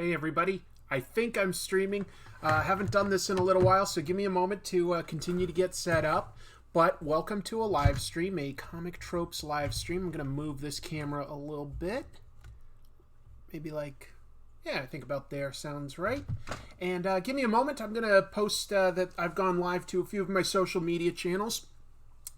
Hey everybody, I think I'm streaming. Haven't done this in a little while, so give me a moment to continue to get set up. But welcome to a live stream, a Comic Tropes live stream. I'm going to move this camera a little bit. Maybe like, yeah, I think about there sounds right. And give me a moment. I'm going to post that I've gone live to a few of my social media channels.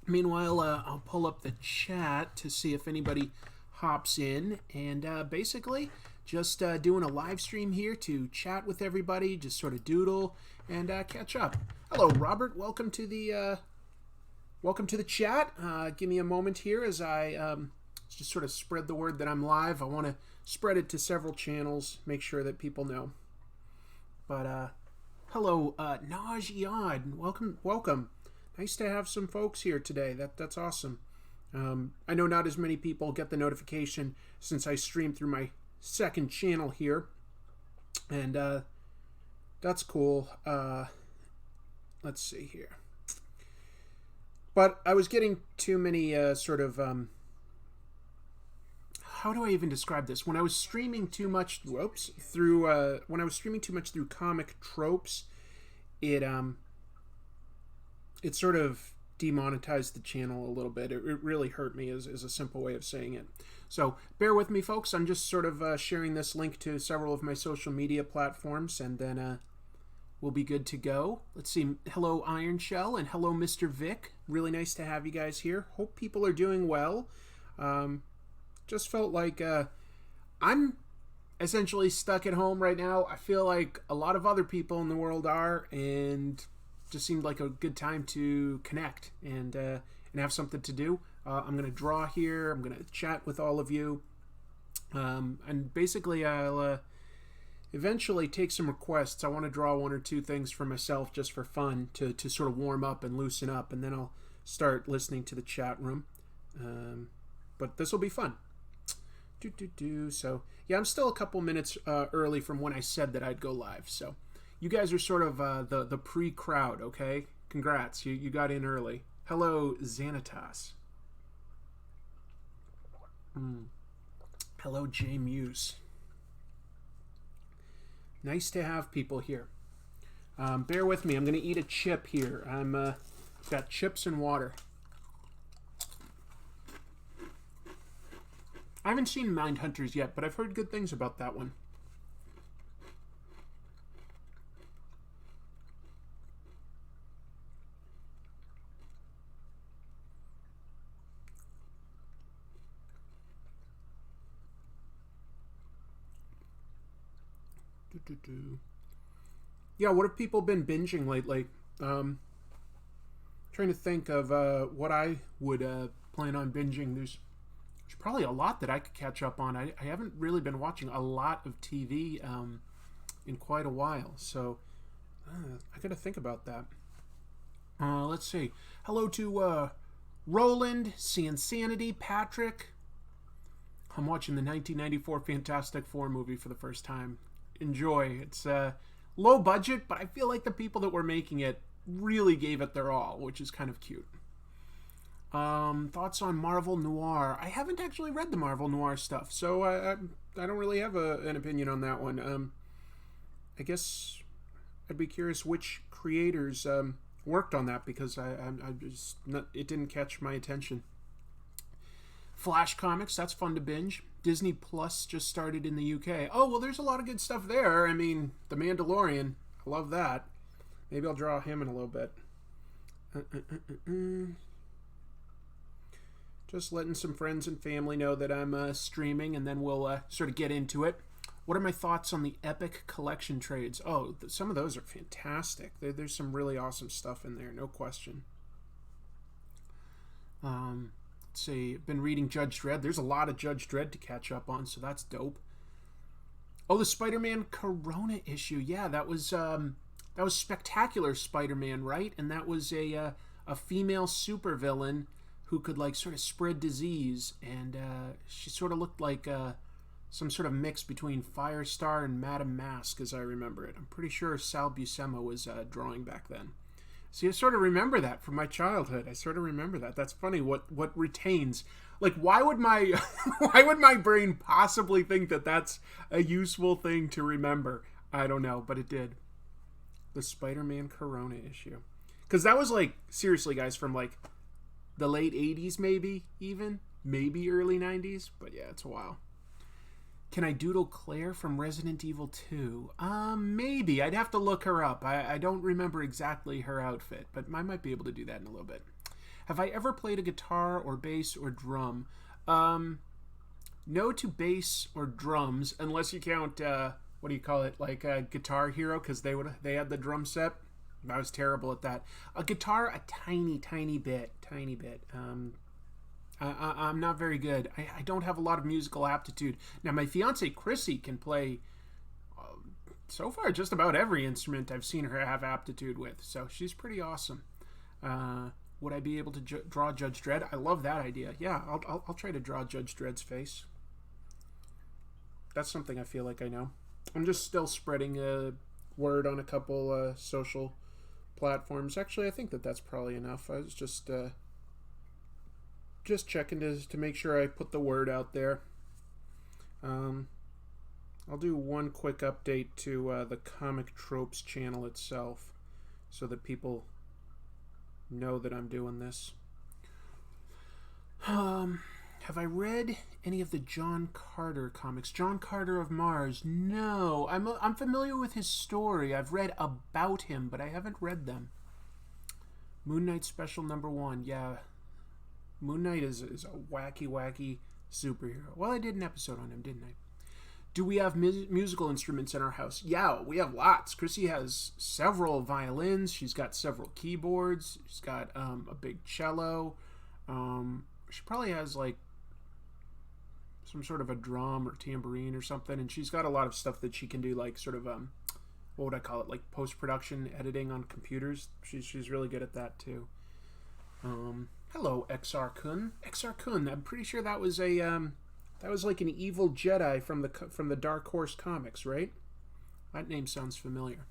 Meanwhile, I'll pull up the chat to see if anybody hops in. And basically, just doing a live stream here to chat with everybody, just sort of doodle and catch up. Hello, Robert. Welcome to the chat. Give me a moment here as I just sort of spread the word that I'm live. I want to spread it to several channels, make sure that people know. But hello, Najiyad. Welcome. Nice to have some folks here today. That's awesome. I know not as many people get the notification since I stream through my second channel here, and that's cool. Let's see here. But I was getting too many sort of how do I even describe this? When I was streaming too much through Comic Tropes, it sort of demonetized the channel a little bit. It really hurt me is a simple way of saying it. So bear with me, folks. I'm just sort of sharing this link to several of my social media platforms, and then we'll be good to go. Let's see. Hello, Iron Shell, and hello, Mr. Vic. Really nice to have you guys here. Hope people are doing well. Just felt like I'm essentially stuck at home right now. I feel like a lot of other people in the world are, and just seemed like a good time to connect and have something to do. I'm going to draw here. I'm going to chat with all of you. And basically, I'll eventually take some requests. I want to draw one or two things for myself just for fun to sort of warm up and loosen up. And then I'll start listening to the chat room. But this will be fun. So, yeah, I'm still a couple minutes early from when I said that I'd go live. So you guys are sort of the pre-crowd, okay? Congrats, you got in early. Hello, Xanatas. Hello, J Muse. Nice to have people here. Bear with me. I'm going to eat a chip here. I'm got chips and water. I haven't seen Mindhunters yet, but I've heard good things about that one. Yeah, what have people been binging lately? Trying to think of what I would plan on binging. There's probably a lot that I could catch up on. I haven't really been watching a lot of TV in quite a while, so I gotta think about that. Let's see. Hello to Roland, Sanity, Patrick. I'm watching the 1994 Fantastic Four movie for the first time. Enjoy. It's low budget, but I feel like the people that were making it really gave it their all, which is kind of cute. Thoughts on Marvel Noir? I haven't actually read the Marvel Noir stuff, so I don't really have an opinion on that one. I guess I'd be curious which creators worked on that, because it didn't catch my attention. Flash Comics, that's fun to binge. Disney Plus just started in the UK. Oh, well, there's a lot of good stuff there. I mean, The Mandalorian, I love that. Maybe I'll draw him in a little bit. Just letting some friends and family know that I'm streaming, and then we'll sort of get into it. What are my thoughts on the Epic Collection trades? Oh, some of those are fantastic. There's some really awesome stuff in there, no question. Let's see, I've been reading Judge Dredd. There's a lot of Judge Dredd to catch up on, so that's dope. Oh, the Spider-Man Corona issue. Yeah, that was Spectacular Spider-Man, right? And that was a female supervillain who could like sort of spread disease, and she sort of looked like some sort of mix between Firestar and Madame Mask, as I remember it. I'm pretty sure Sal Buscema was drawing back then. See, I sort of remember that from my childhood. I sort of remember that. That's funny what retains. Like, why would my why would my brain possibly think that that's a useful thing to remember? I don't know, but it did. The Spider-Man Corona issue. Because that was like, seriously, guys, from like the late 80s, maybe, even. Maybe early 90s. But yeah, it's a while. Can I doodle Claire from Resident Evil 2? Maybe. I'd have to look her up. I don't remember exactly her outfit, but I might be able to do that in a little bit. Have I ever played a guitar or bass or drum? No to bass or drums, unless you count, what do you call it, like Guitar Hero, because they had the drum set. I was terrible at that. A guitar, a tiny bit. I'm not very good. I don't have a lot of musical aptitude. Now, my fiance Chrissy can play, so far, just about every instrument I've seen her have aptitude with. So she's pretty awesome. Would I be able to draw Judge Dredd? I love that idea. Yeah, I'll try to draw Judge Dredd's face. That's something I feel like I know. I'm just still spreading word on a couple social platforms. Actually, I think that's probably enough. I was just checking to make sure I put the word out there. I'll do one quick update to the Comic Tropes channel itself so that people know that I'm doing this. Have I read any of the John Carter comics? John Carter of Mars? No. I'm familiar with his story. I've read about him, but I haven't read them. Moon Knight Special #1. Yeah. Moon Knight is a wacky superhero. Well, I did an episode on him, didn't I? Do we have musical instruments in our house? Yeah, we have lots. Chrissy has several violins. She's got several keyboards. She's got a big cello. She probably has like some sort of a drum or tambourine or something. And she's got a lot of stuff that she can do, like sort of what would I call it? Like post-production editing on computers. She's really good at that too. Hello, XR-kun. XR-kun. I'm pretty sure that was that was like an evil Jedi from the Dark Horse comics, right? That name sounds familiar.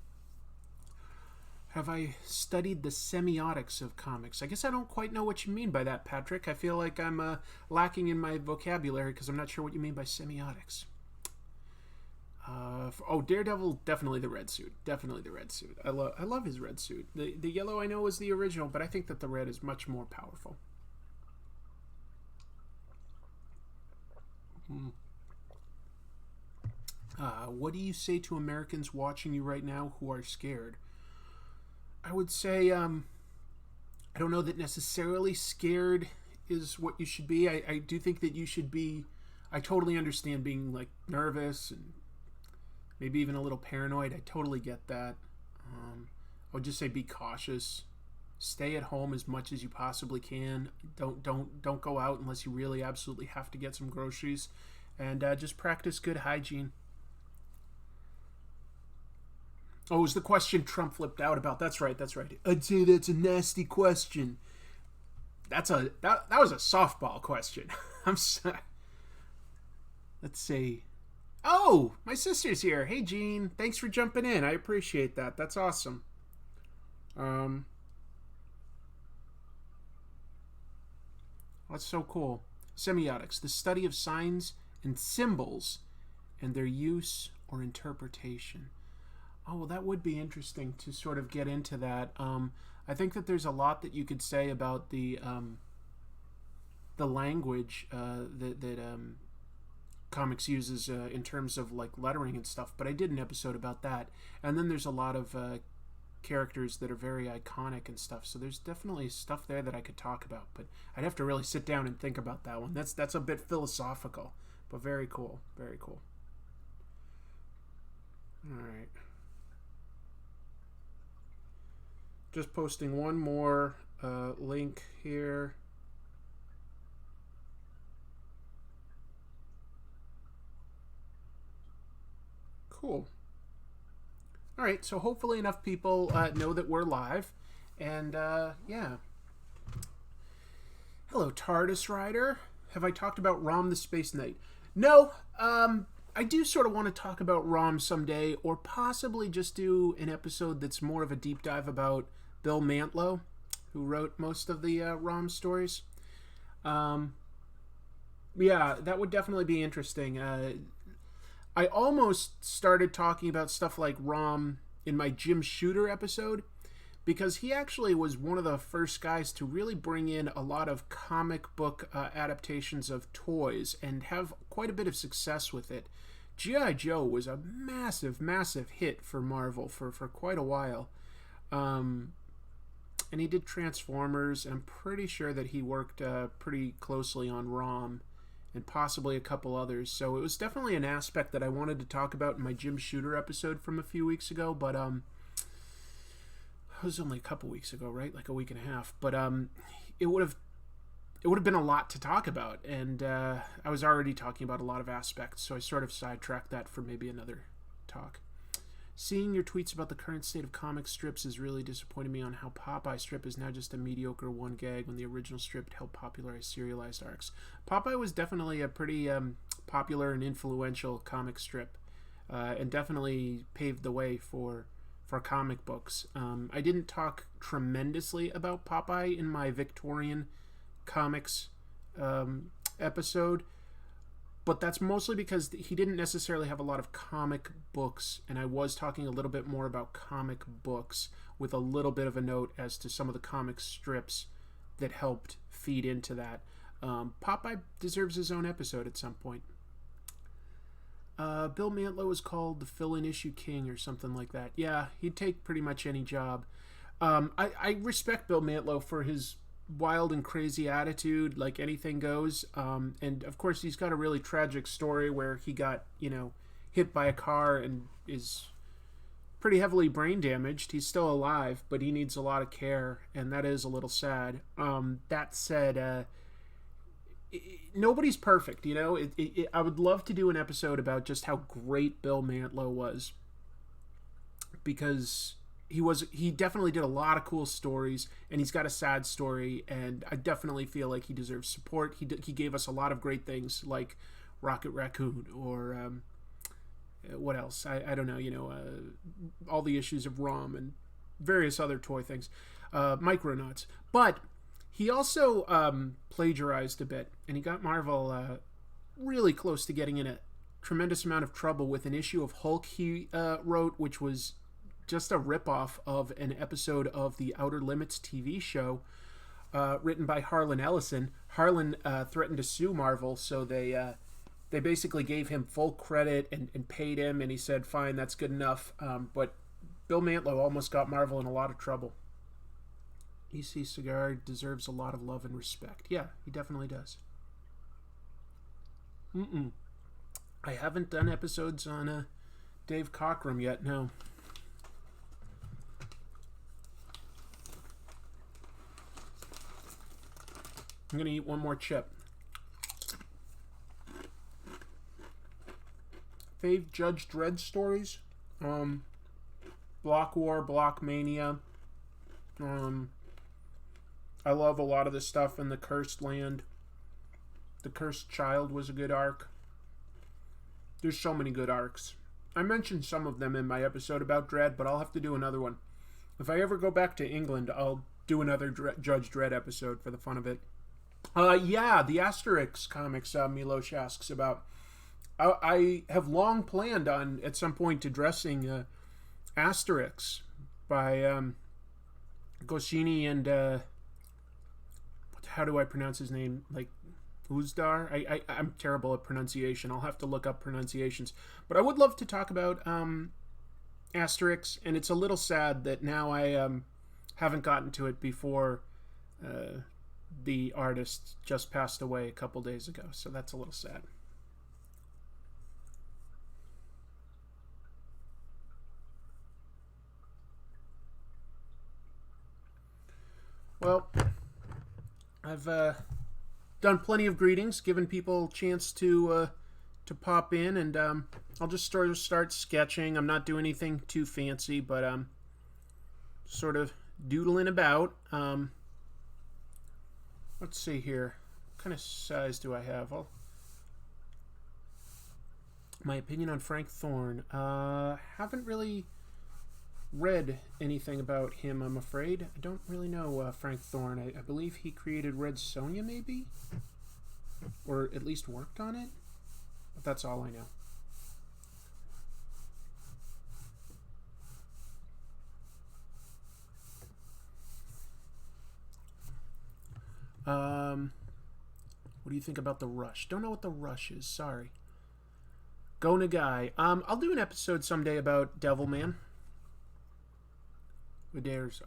Have I studied the semiotics of comics? I guess I don't quite know what you mean by that, Patrick. I feel like I'm lacking in my vocabulary because I'm not sure what you mean by semiotics. Daredevil, definitely the red suit. Definitely the red suit. I love his red suit. The yellow I know is the original, but I think that the red is much more powerful. What do you say to Americans watching you right now who are scared? I would say, I don't know that necessarily scared is what you should be. I do think that you should be, I totally understand being like nervous and maybe even a little paranoid. I totally get that. I would just say be cautious. Stay at home as much as you possibly can. Don't go out unless you really absolutely have to get some groceries. And just practice good hygiene. Oh, was the question Trump flipped out about? That's right. I'd say that's a nasty question. That was a softball question. I'm sorry. Let's see. Oh, my sister's here. Hey, Jean. Thanks for jumping in. I appreciate that. That's awesome. That's so cool. Semiotics, the study of signs and symbols and their use or interpretation. Oh, well, that would be interesting to sort of get into that. I think that there's a lot that you could say about the language that comics uses in terms of like lettering and stuff, but I did an episode about that. And then there's a lot of characters that are very iconic and stuff, so there's definitely stuff there that I could talk about, but I'd have to really sit down and think about that one. That's a bit philosophical, but very cool. Very cool. All right. Just posting one more link here. Cool. All right, so hopefully enough people know that we're live. And, yeah. Hello, TARDIS Rider. Have I talked about Rom the Space Knight? No, I do sort of want to talk about Rom someday, or possibly just do an episode that's more of a deep dive about Bill Mantlo, who wrote most of the Rom stories. Yeah, that would definitely be interesting. I almost started talking about stuff like Rom in my Jim Shooter episode because he actually was one of the first guys to really bring in a lot of comic book adaptations of toys and have quite a bit of success with it. G.I. Joe was a massive, massive hit for Marvel for quite a while. Um, and he did Transformers. I'm pretty sure that he worked pretty closely on ROM and possibly a couple others. So it was definitely an aspect that I wanted to talk about in my Jim Shooter episode from a few weeks ago, but it was only a couple weeks ago, right? Like a week and a half. But it would have been a lot to talk about, and I was already talking about a lot of aspects, so I sort of sidetracked that for maybe another talk. Seeing your tweets about the current state of comic strips is really disappointing me on how Popeye strip is now just a mediocre one gag when the original strip helped popularize serialized arcs. Popeye was definitely a pretty popular and influential comic strip, and definitely paved the way for comic books. I didn't talk tremendously about Popeye in my Victorian comics episode, but that's mostly because he didn't necessarily have a lot of comic books, and I was talking a little bit more about comic books with a little bit of a note as to some of the comic strips that helped feed into that. Popeye deserves his own episode at some point. Bill Mantlo was called the fill-in issue king or something like that. Yeah, he'd take pretty much any job. I respect Bill Mantlo for his wild and crazy attitude, like anything goes. And of course, he's got a really tragic story where he got, hit by a car and is pretty heavily brain damaged. He's still alive, but he needs a lot of care, and that is a little sad. That said, nobody's perfect, I would love to do an episode about just how great Bill Mantlo was, because he definitely did a lot of cool stories, and he's got a sad story, and I definitely feel like he deserves support. He gave us a lot of great things like Rocket Raccoon or what else? I don't know. All the issues of ROM and various other toy things, Micronauts, but he also plagiarized a bit, and he got Marvel really close to getting in a tremendous amount of trouble with an issue of Hulk he wrote, which was just a ripoff of an episode of the Outer Limits TV show written by Harlan Ellison. Harlan threatened to sue Marvel, so they basically gave him full credit and paid him, and he said, fine, that's good enough. But Bill Mantlo almost got Marvel in a lot of trouble. EC Cigar deserves a lot of love and respect. Yeah, he definitely does. I haven't done episodes on Dave Cockrum yet, no. I'm going to eat one more chip. Fave Judge Dredd stories? Block War, Block Mania. I love a lot of the stuff in the Cursed Land. The Cursed Child was a good arc. There's so many good arcs. I mentioned some of them in my episode about Dredd, but I'll have to do another one. If I ever go back to England, I'll do another Judge Dredd episode for the fun of it. Yeah, the Asterix comics Milosh asks about. I have long planned on, at some point, addressing Asterix by Goscinny and how do I pronounce his name? Like Uzdar? I'm terrible at pronunciation. I'll have to look up pronunciations. But I would love to talk about Asterix, and it's a little sad that now I haven't gotten to it before the artist just passed away a couple days ago. So that's a little sad. Well, I've done plenty of greetings, given people a chance to pop in, and I'll just start sketching. I'm not doing anything too fancy, but sort of doodling about. Let's see here. What kind of size do I have? My opinion on Frank Thorne. Haven't really read anything about him, I'm afraid. I don't really know Frank Thorne. I believe he created Red Sonja, maybe? or at least worked on it. But that's all I know. What do you think about The Rush? Don't know what The Rush is. Sorry. Go Nagai. I'll do an episode someday about Devilman. A day or so.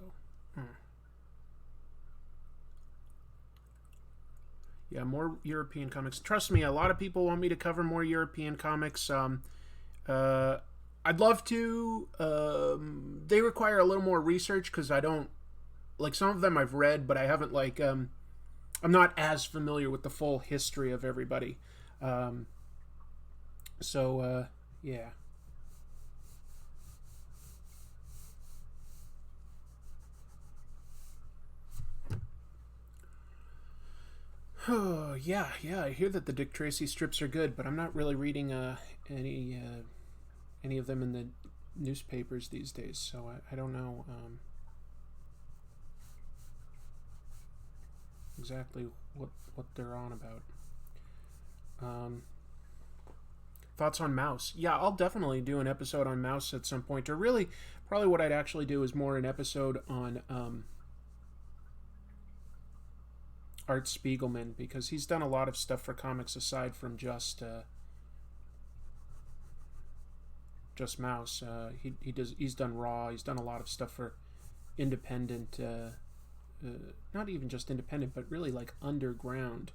Yeah, more European comics. Trust me, a lot of people want me to cover more European comics. I'd love to. They require a little more research because I don't like some of them I've read, but I haven't like. I'm not as familiar with the full history of everybody. Yeah. Oh, yeah. I hear that the Dick Tracy strips are good, but I'm not really reading any of them in the newspapers these days, so I don't know exactly what they're on about. Thoughts on Mouse? Yeah, I'll definitely do an episode on Mouse at some point. Or really, probably what I'd actually do is more an episode on Art Spiegelman, because he's done a lot of stuff for comics aside from just Mouse. He's done Raw. He's done a lot of stuff for independent, not even just independent, but really like underground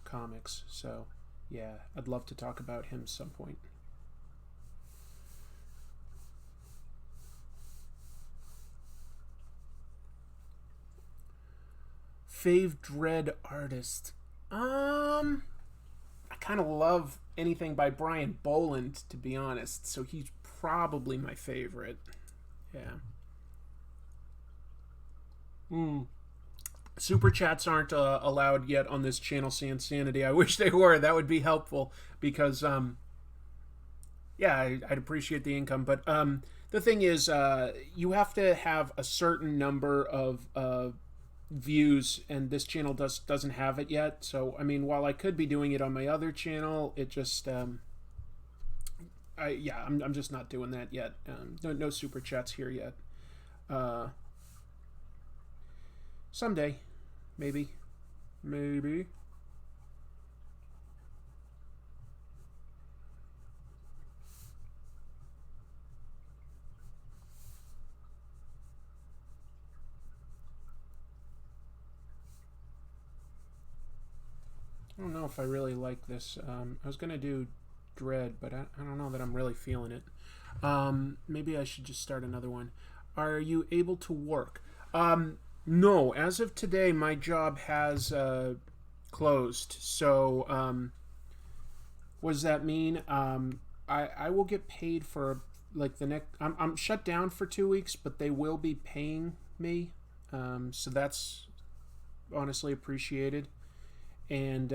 comics. So yeah, I'd love to talk about him some point. Fave Dread artist. I kind of love anything by Brian Boland, to be honest. So he's probably my favorite. Yeah. Super chats aren't allowed yet on this channel, Sansanity. I wish they were. That would be helpful because, yeah, I'd appreciate the income. But the thing is, you have to have a certain number of views, and this channel doesn't have it yet. So, I mean, while I could be doing it on my other channel, it just, I'm just not doing that yet. No super chats here yet. Someday. Maybe. I don't know if I really like this. I was going to do Dread, but I don't know that I'm really feeling it. Maybe I should just start another one. Are you able to work? No, as of today, my job has closed. So, what does that mean? I will get paid for like the next. I'm shut down for 2 weeks, but they will be paying me. So that's honestly appreciated. And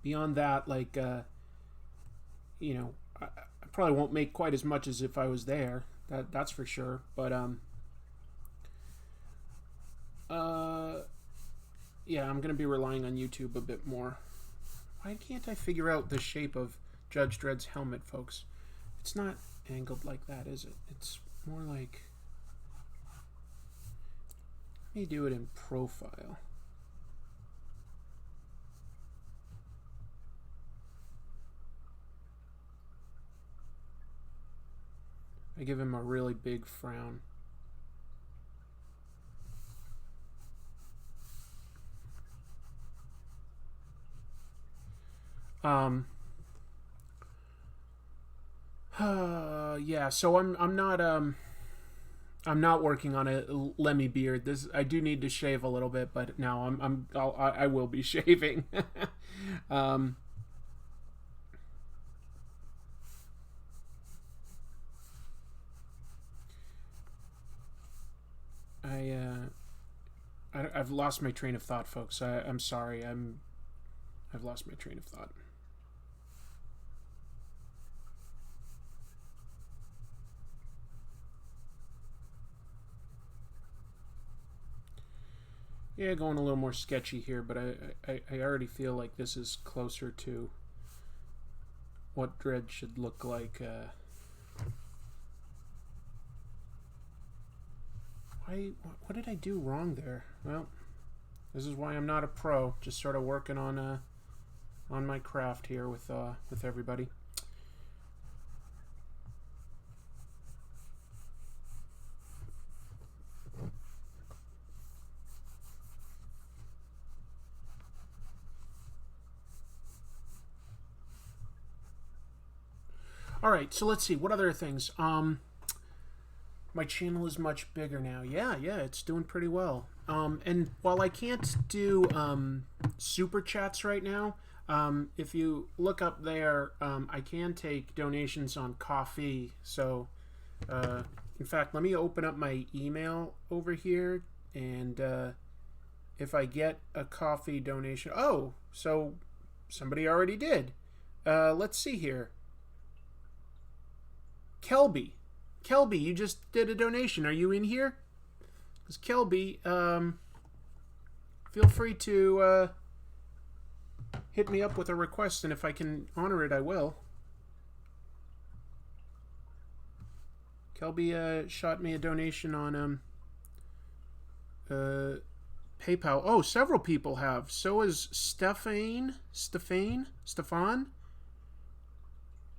beyond that, like I probably won't make quite as much as if I was there. That's for sure. But yeah, I'm gonna be relying on YouTube a bit more. Why can't I figure out the shape of Judge Dredd's helmet, folks? It's not angled like that, is it? It's more like... Let me do it in profile. I give him a really big frown. Yeah, so I'm not working on a Lemmy beard. I do need to shave a little bit, but now I will be shaving. I've lost my train of thought, folks. I'm sorry. I've lost my train of thought. Yeah, going a little more sketchy here, but I already feel like this is closer to what Dread should look like. What did I do wrong there? Well, this is why I'm not a pro. Just sort of working on my craft here with everybody. All right, so let's see what other things. My channel is much bigger now. Yeah, it's doing pretty well. And while I can't do super chats right now, if you look up there, I can take donations on Coffee. So, in fact, let me open up my email over here, and if I get a coffee donation, oh, so somebody already did. Let's see here. Kelby, you just did a donation. Are you in here? Because Kelby, feel free to hit me up with a request, and if I can honor it, I will. Kelby shot me a donation on PayPal. Oh, several people have. So is Stefan,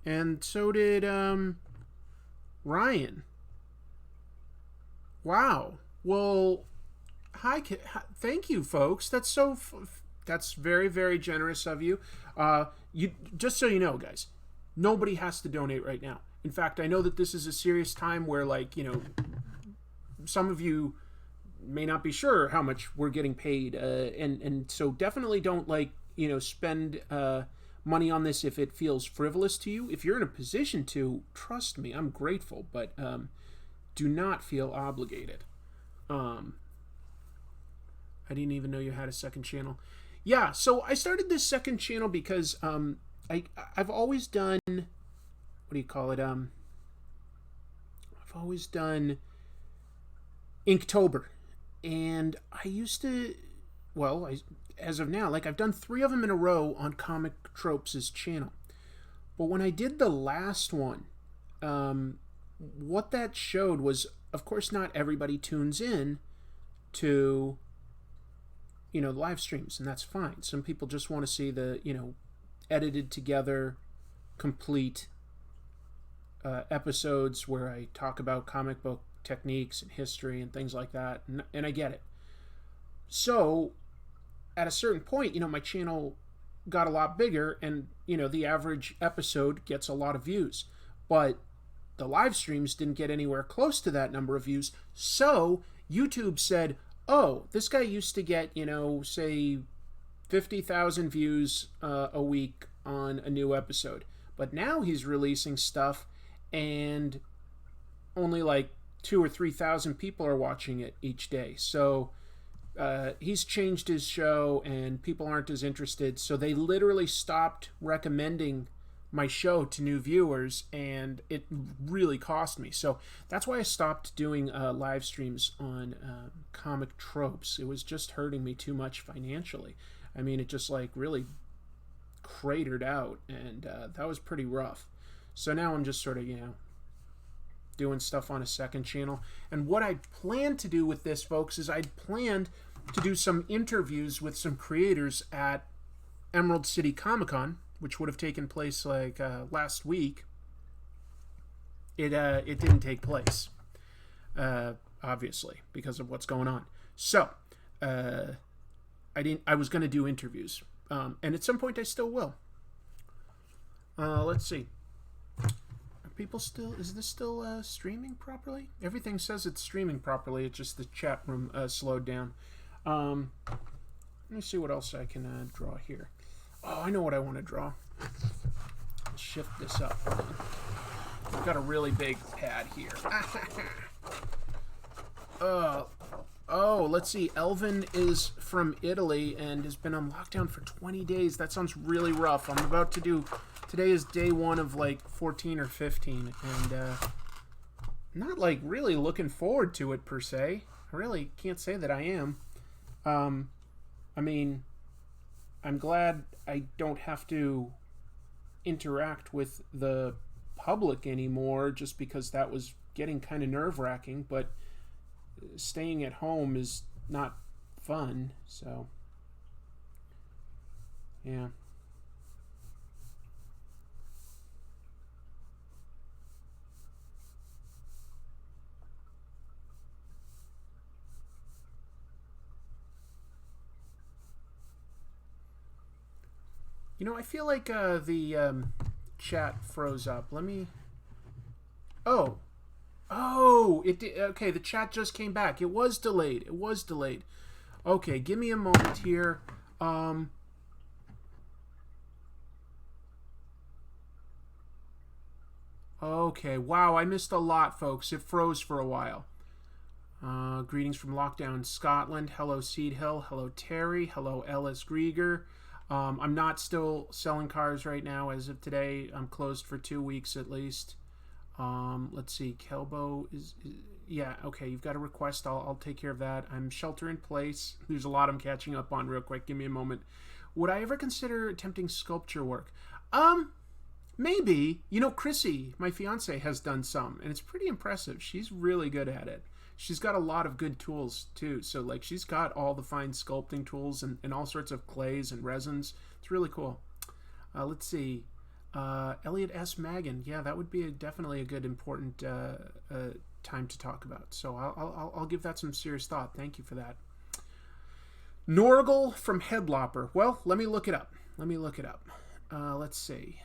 and so did Ryan. Wow. Well, hi. Thank you, folks. That's that's very, very generous of you. You just so you know, guys, nobody has to donate right now. In fact, I know that this is a serious time where, like, some of you may not be sure how much we're getting paid, and so definitely don't spend money on this if it feels frivolous to you. If you're in a position to, trust me, I'm grateful, but do not feel obligated. I didn't even know you had a second channel. Yeah, so I started this second channel because I've always done, what do you call it? I've always done Inktober, and I used to, as of now, I've done 3 of them in a row on Comic Tropes' channel. But when I did the last one, what that showed was, of course, not everybody tunes in to, live streams, and that's fine. Some people just want to see the, edited together, complete episodes where I talk about comic book techniques and history and things like that, and I get it. So at a certain point, my channel got a lot bigger, and the average episode gets a lot of views, but the live streams didn't get anywhere close to that number of views. So YouTube said, oh, this guy used to get, say 50,000 views a week on a new episode, but now he's releasing stuff and only 2,000 or 3,000 people are watching it each day. So he's changed his show and people aren't as interested, so they literally stopped recommending my show to new viewers, and it really cost me. So that's why I stopped doing live streams on Comic Tropes. It was just hurting me too much financially. I mean, it just really cratered out, and that was pretty rough. So now I'm just sort of doing stuff on a second channel. And what I planned to do with this, folks, is I'd planned to do some interviews with some creators at Emerald City Comic Con, which would have taken place last week. It didn't take place, obviously, because of what's going on. So I was going to do interviews, and at some point I still will. Let's see. Is this still streaming properly? Everything says it's streaming properly. It's just the chat room slowed down. Let me see what else I can draw here. Oh, I know what I want to draw. Let's shift this up. I've got a really big pad here. Let's see. Elvin is from Italy and has been on lockdown for 20 days. That sounds really rough. I'm about to do... Today is day 1 of 14 or 15, and not really looking forward to it per se. I really can't say that I am. Um, I mean, I'm glad I don't have to interact with the public anymore just because that was getting kind of nerve-wracking, but staying at home is not fun, so yeah. I feel like the chat froze up. Let me. Oh, oh, it did. Okay, the chat just came back. It was delayed. It was delayed. Okay, give me a moment here. Um, okay, wow, I missed a lot, folks. It froze for a while. Greetings from lockdown Scotland. Hello, Seed Hill. Hello, Terry. Hello, Ellis Grieger. I'm not still selling cars right now as of today. I'm closed for 2 weeks at least. Let's see. Kelbo is yeah, okay. You've got a request. I'll take care of that. I'm shelter in place. There's a lot I'm catching up on real quick. Give me a moment. Would I ever consider attempting sculpture work? Um, Maybe. Chrissy, my fiance, has done some, and it's pretty impressive. She's really good at it. She's got a lot of good tools too. So like she's got all the fine sculpting tools and all sorts of clays and resins. It's really cool. Let's see. Elliot S. Magan. Yeah, that would be definitely a good important time to talk about. So I'll give that some serious thought. Thank you for that. Norgal from Headlopper. Well, let me look it up. Let's see.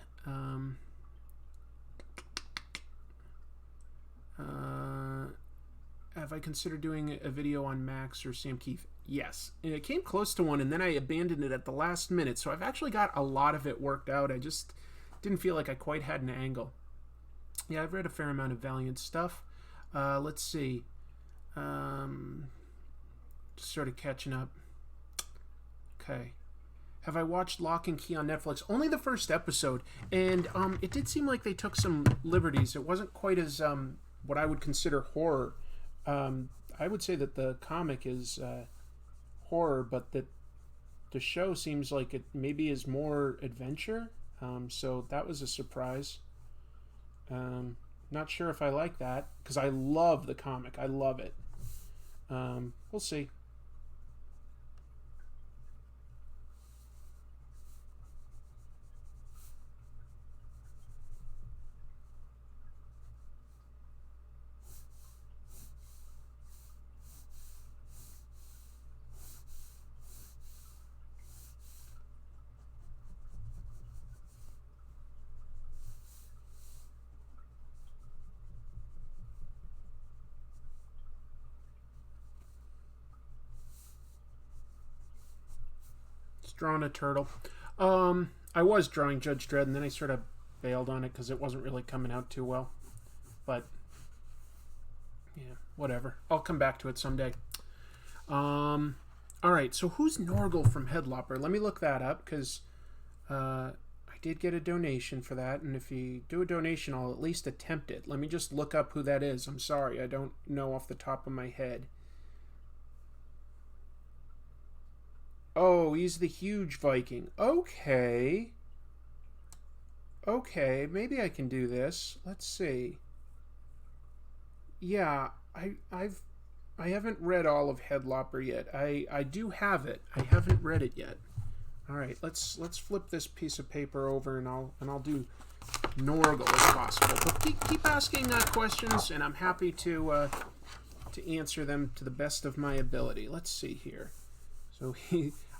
Have I considered doing a video on Max or Sam Keith? Yes. And it came close to one, and then I abandoned it at the last minute. So I've actually got a lot of it worked out. I just didn't feel like I quite had an angle. Yeah, I've read a fair amount of Valiant stuff. Let's see. Just sort of catching up. Okay. Have I watched Lock and Key on Netflix? Only the first episode, and it did seem like they took some liberties. It wasn't quite as what I would consider horror. I would say that the comic is horror, but that the show seems like it maybe is more adventure. So that was a surprise. Not sure if I like that because I love the comic. I love it. We'll see. Drawing a turtle. I was drawing Judge Dredd, and then I sort of bailed on it because it wasn't really coming out too well. But yeah, whatever. I'll come back to it someday. All right. So who's Norgal from Headlopper? Let me look that up because I did get a donation for that, and if you do a donation, I'll at least attempt it. Let me just look up who that is. I'm sorry, I don't know off the top of my head. Oh, he's the huge Viking. Okay. Okay, maybe I can do this. Let's see. Yeah, I haven't read all of Headlopper yet. I do have it. I haven't read it yet. All right, let's flip this piece of paper over and I'll do Norgal if possible. But keep asking questions, and I'm happy to answer them to the best of my ability. Let's see here. So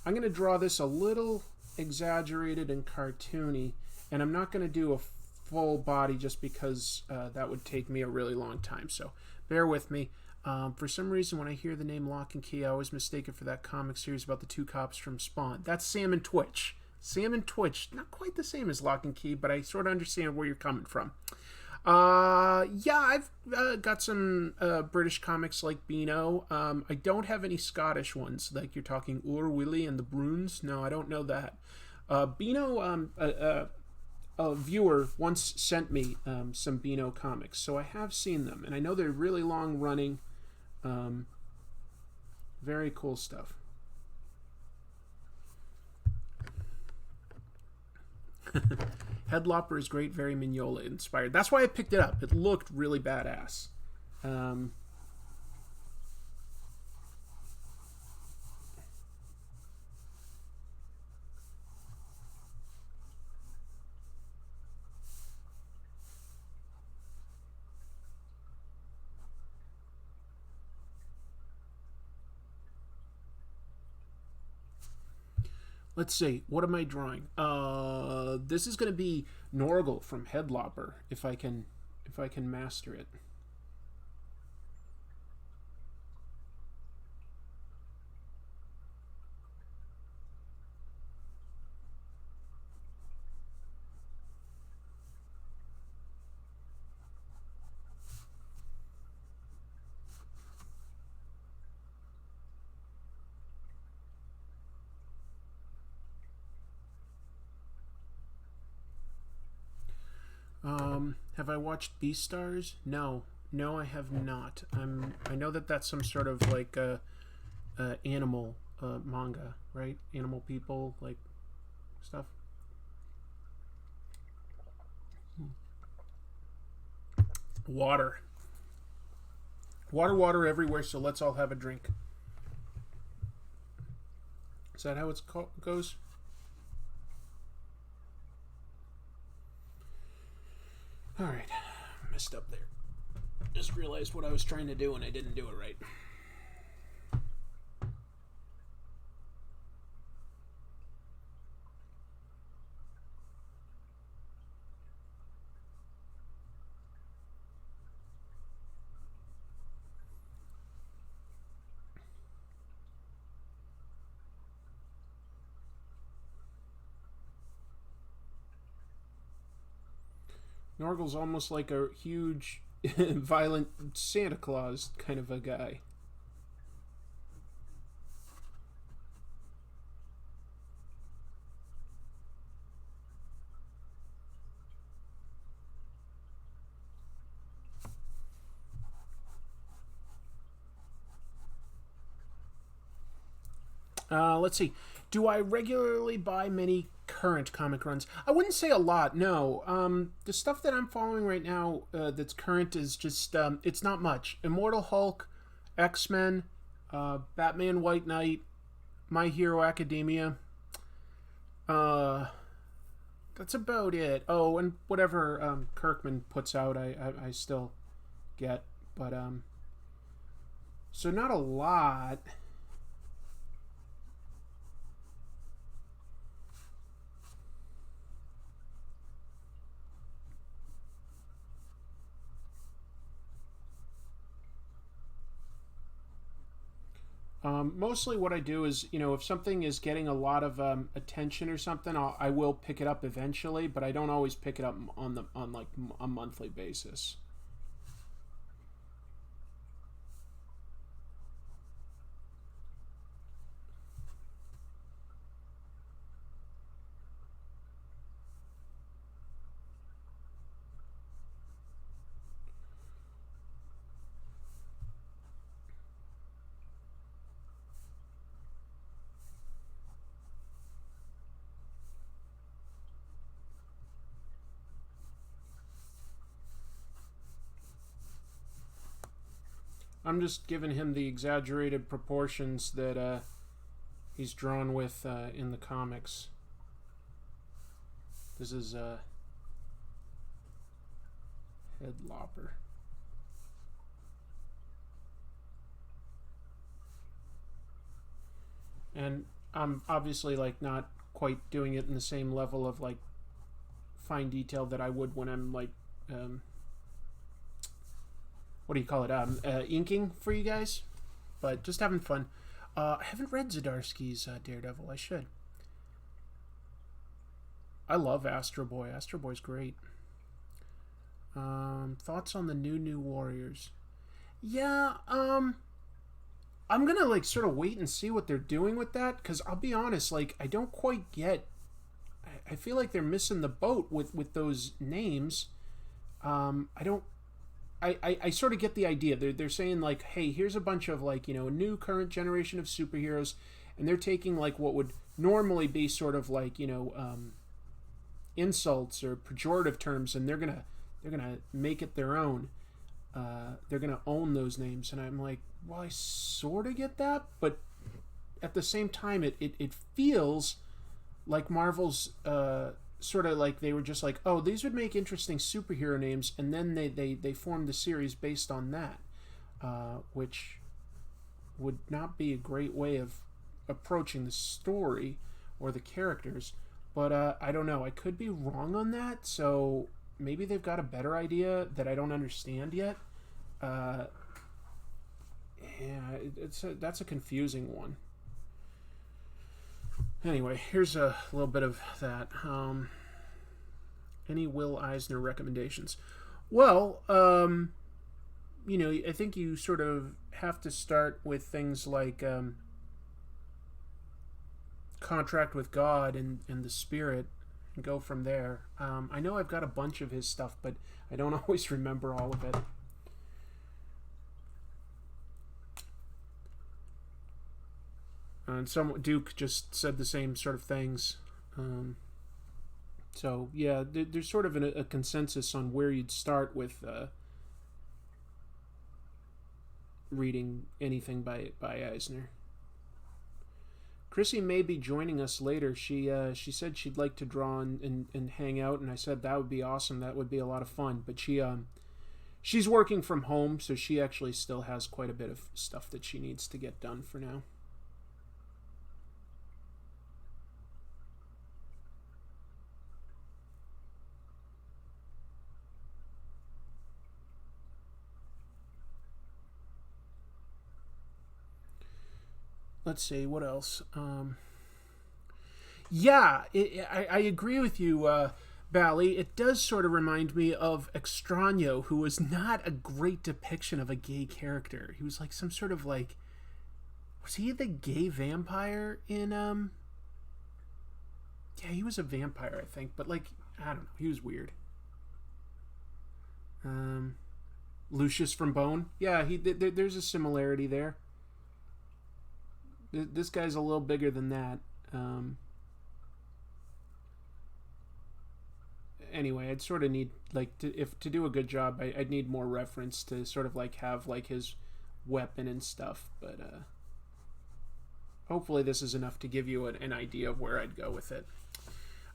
I'm going to draw this a little exaggerated and cartoony, and I'm not going to do a full body just because that would take me a really long time. So bear with me. For some reason, when I hear the name Lock and Key, I always mistake it for that comic series about the two cops from Spawn. That's Sam and Twitch. Sam and Twitch, not quite the same as Lock and Key, but I sort of understand where you're coming from. Yeah, I've got some British comics like Beano. I don't have any Scottish ones, like you're talking Ur Willie and the Bruins. No, I don't know that. Beano, a viewer once sent me some Beano comics, so I have seen them, and I know they're really long running. Very cool stuff. Headlopper is great, very Mignola inspired. That's why I picked it up. It looked really badass. Um, let's see. What am I drawing? This is going to be Norgal from Headlopper, if I can master it. Have I watched Beastars? No, no, I have not. I know that that's some sort of like animal manga, right? Animal people like stuff. Water, water everywhere. So let's all have a drink. Is that how it goes? All right, messed up there. Just realized what I was trying to do and I didn't do it right. Norgal's almost like a huge, violent Santa Claus kind of a guy. Let's see. Do I regularly buy many current comic runs? I wouldn't say a lot, no. The stuff that I'm following right now that's current is just, it's not much. Immortal Hulk, X-Men, Batman White Knight, My Hero Academia. Uh, that's about it. Oh, and whatever Kirkman puts out, I still get. But, so not a lot. Mostly what I do is, if something is getting a lot of attention or something, I will pick it up eventually, but I don't always pick it up on like a monthly basis. I'm just giving him the exaggerated proportions that he's drawn with in the comics. This is Headlopper. And I'm obviously like not quite doing it in the same level of like fine detail that I would when I'm like what do you call it? Inking for you guys, but just having fun. I haven't read Zdarsky's Daredevil. I should. I love Astro Boy. Astro Boy's great. Thoughts on the new Warriors? Yeah. I'm gonna like sort of wait and see what they're doing with that, because I'll be honest, like I don't quite get. I feel like they're missing the boat with those names. I don't. I sort of get the idea. They're saying like, hey, here's a bunch of like, a new current generation of superheroes, and they're taking like what would normally be sort of like, insults or pejorative terms, and they're gonna make it their own. They're gonna own those names, and I'm like, well, I sort of get that, but at the same time, it feels like Marvel's sort of like they were just like, oh, these would make interesting superhero names, and then they formed the series based on that, which would not be a great way of approaching the story or the characters. But I don't know. I could be wrong on that, so maybe they've got a better idea that I don't understand yet. That's a confusing one. Anyway, here's a little bit of that. Any Will Eisner recommendations? Well, I think you sort of have to start with things like Contract with God and the Spirit and go from there. I know I've got a bunch of his stuff, but I don't always remember all of it. And Duke just said the same sort of things. So yeah, there's sort of a consensus on where you'd start with reading anything by Eisner. Chrissy may be joining us later. She said she'd like to draw and hang out, and I said that would be awesome. That would be a lot of fun. But she's working from home, so she actually still has quite a bit of stuff that she needs to get done for now. Let's see, what else? I agree with you, Bally. It does sort of remind me of Extraño, who was not a great depiction of a gay character. He was like some sort of like... Was he the gay vampire in... Yeah, he was a vampire, I think. But like, I don't know. He was weird. Lucius from Bone. Yeah, there's a similarity there. This guy's a little bigger than that. Anyway, I'd sort of need like to do a good job. I'd need more reference to sort of like have like his weapon and stuff. But hopefully this is enough to give you an idea of where I'd go with it.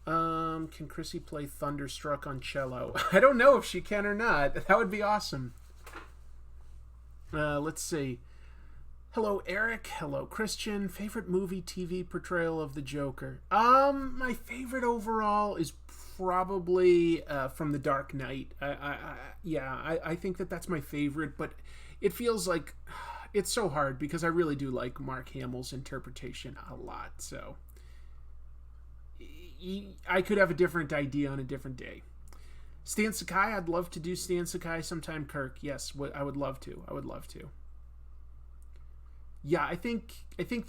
Can Chrissy play Thunderstruck on cello? I don't know if she can or not. That would be awesome. Let's see. Hello, Eric. Hello, Christian. Favorite movie, TV portrayal of the Joker? My favorite overall is probably from The Dark Knight. I think that's my favorite, but it feels like it's so hard because I really do like Mark Hamill's interpretation a lot. So I could have a different idea on a different day. Stan Sakai, I'd love to do Stan Sakai sometime. Kirk, yes, I would love to. Yeah, I think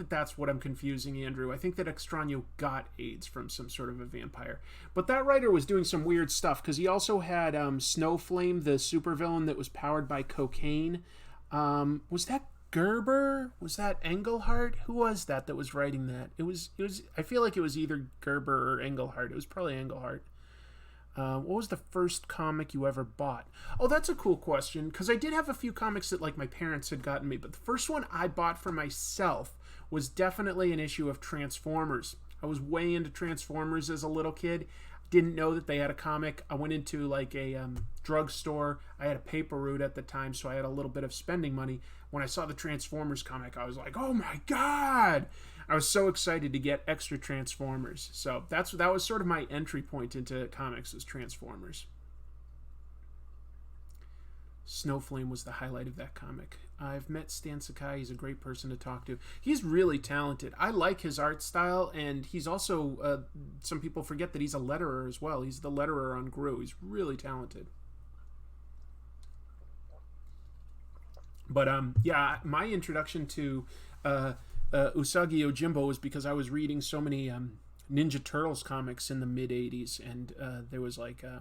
that's what I'm confusing, Andrew. I think that Extraño got AIDS from some sort of a vampire. But that writer was doing some weird stuff, because he also had Snowflame, the supervillain that was powered by cocaine. Was that Gerber? Was that Englehart? Who was that was writing that? It was. I feel like it was either Gerber or Englehart. It was probably Englehart. What was the first comic you ever bought? Oh, that's a cool question, because I did have a few comics that like my parents had gotten me, but the first one I bought for myself was definitely an issue of Transformers. I was way into Transformers as a little kid. Didn't know that they had a comic. I went into like a drugstore. I had a paper route at the time, so I had a little bit of spending money. When I saw the Transformers comic, I was like, oh my god! I was so excited to get extra Transformers. So that was sort of my entry point into comics, was Transformers. Snowflame was the highlight of that comic. I've met Stan Sakai. He's a great person to talk to. He's really talented. I like his art style, and he's also, some people forget that he's a letterer as well. He's the letterer on Gru. He's really talented. But yeah, my introduction to Usagi Yojimbo was because I was reading so many Ninja Turtles comics in the mid-'80s, and there was like... I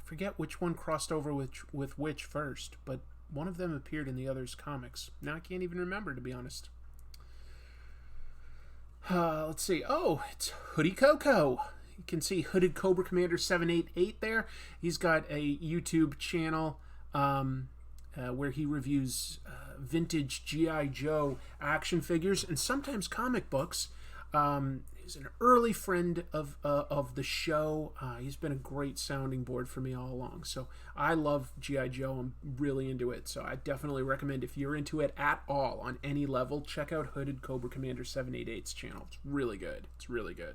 forget which one crossed over with which first, but one of them appeared in the other's comics. Now I can't even remember, to be honest. Let's see. Oh, it's Hoodie Coco. you can see Hooded Cobra Commander 788 there. He's got a YouTube channel where he reviews vintage G.I. Joe action figures and sometimes comic books. He's an early friend of the show. He's been a great sounding board for me all along. So I love G.I. Joe. I'm really into it. So I definitely recommend, if you're into it at all on any level, check out Hooded Cobra Commander 788's channel. It's really good. It's really good.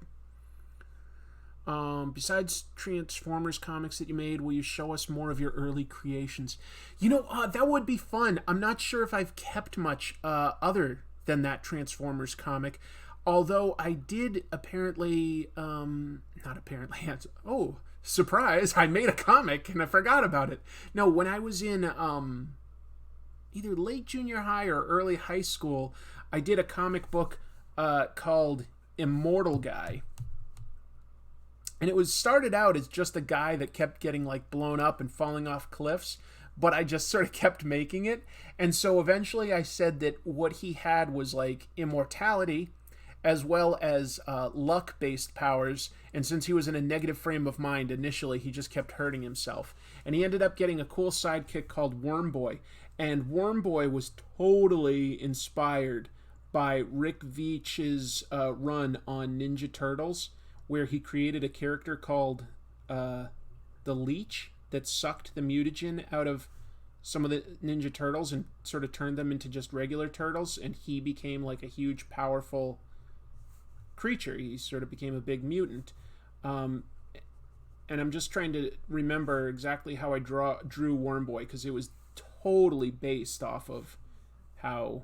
Besides Transformers comics that you made, will you show us more of your early creations? That would be fun. I'm not sure if I've kept much other than that Transformers comic. Although I did apparently, not apparently, oh, surprise, I made a comic and I forgot about it. No, when I was in either late junior high or early high school, I did a comic book called Immortal Guy. And it was started out as just a guy that kept getting like blown up and falling off cliffs, but I just sort of kept making it. And so eventually I said that what he had was like immortality, as well as luck-based powers, and since he was in a negative frame of mind initially, he just kept hurting himself. And he ended up getting a cool sidekick called Worm Boy, and Worm Boy was totally inspired by Rick Veitch's run on Ninja Turtles, where he created a character called the Leech that sucked the mutagen out of some of the Ninja Turtles and sort of turned them into just regular turtles, and he became like a huge, powerful creature. He sort of became a big mutant. And I'm just trying to remember exactly how I drew Worm Boy, because it was totally based off of how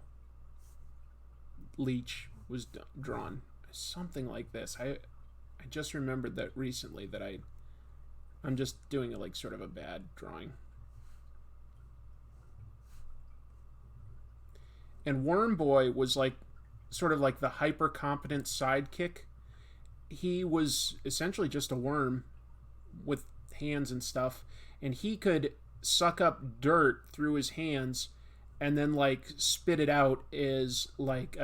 Leech was drawn. Something like this. I just remembered that recently, that I'm just doing like sort of a bad drawing. And Worm Boy was like sort of like the hyper competent sidekick. He was essentially just a worm with hands and stuff, and he could suck up dirt through his hands and then like spit it out as like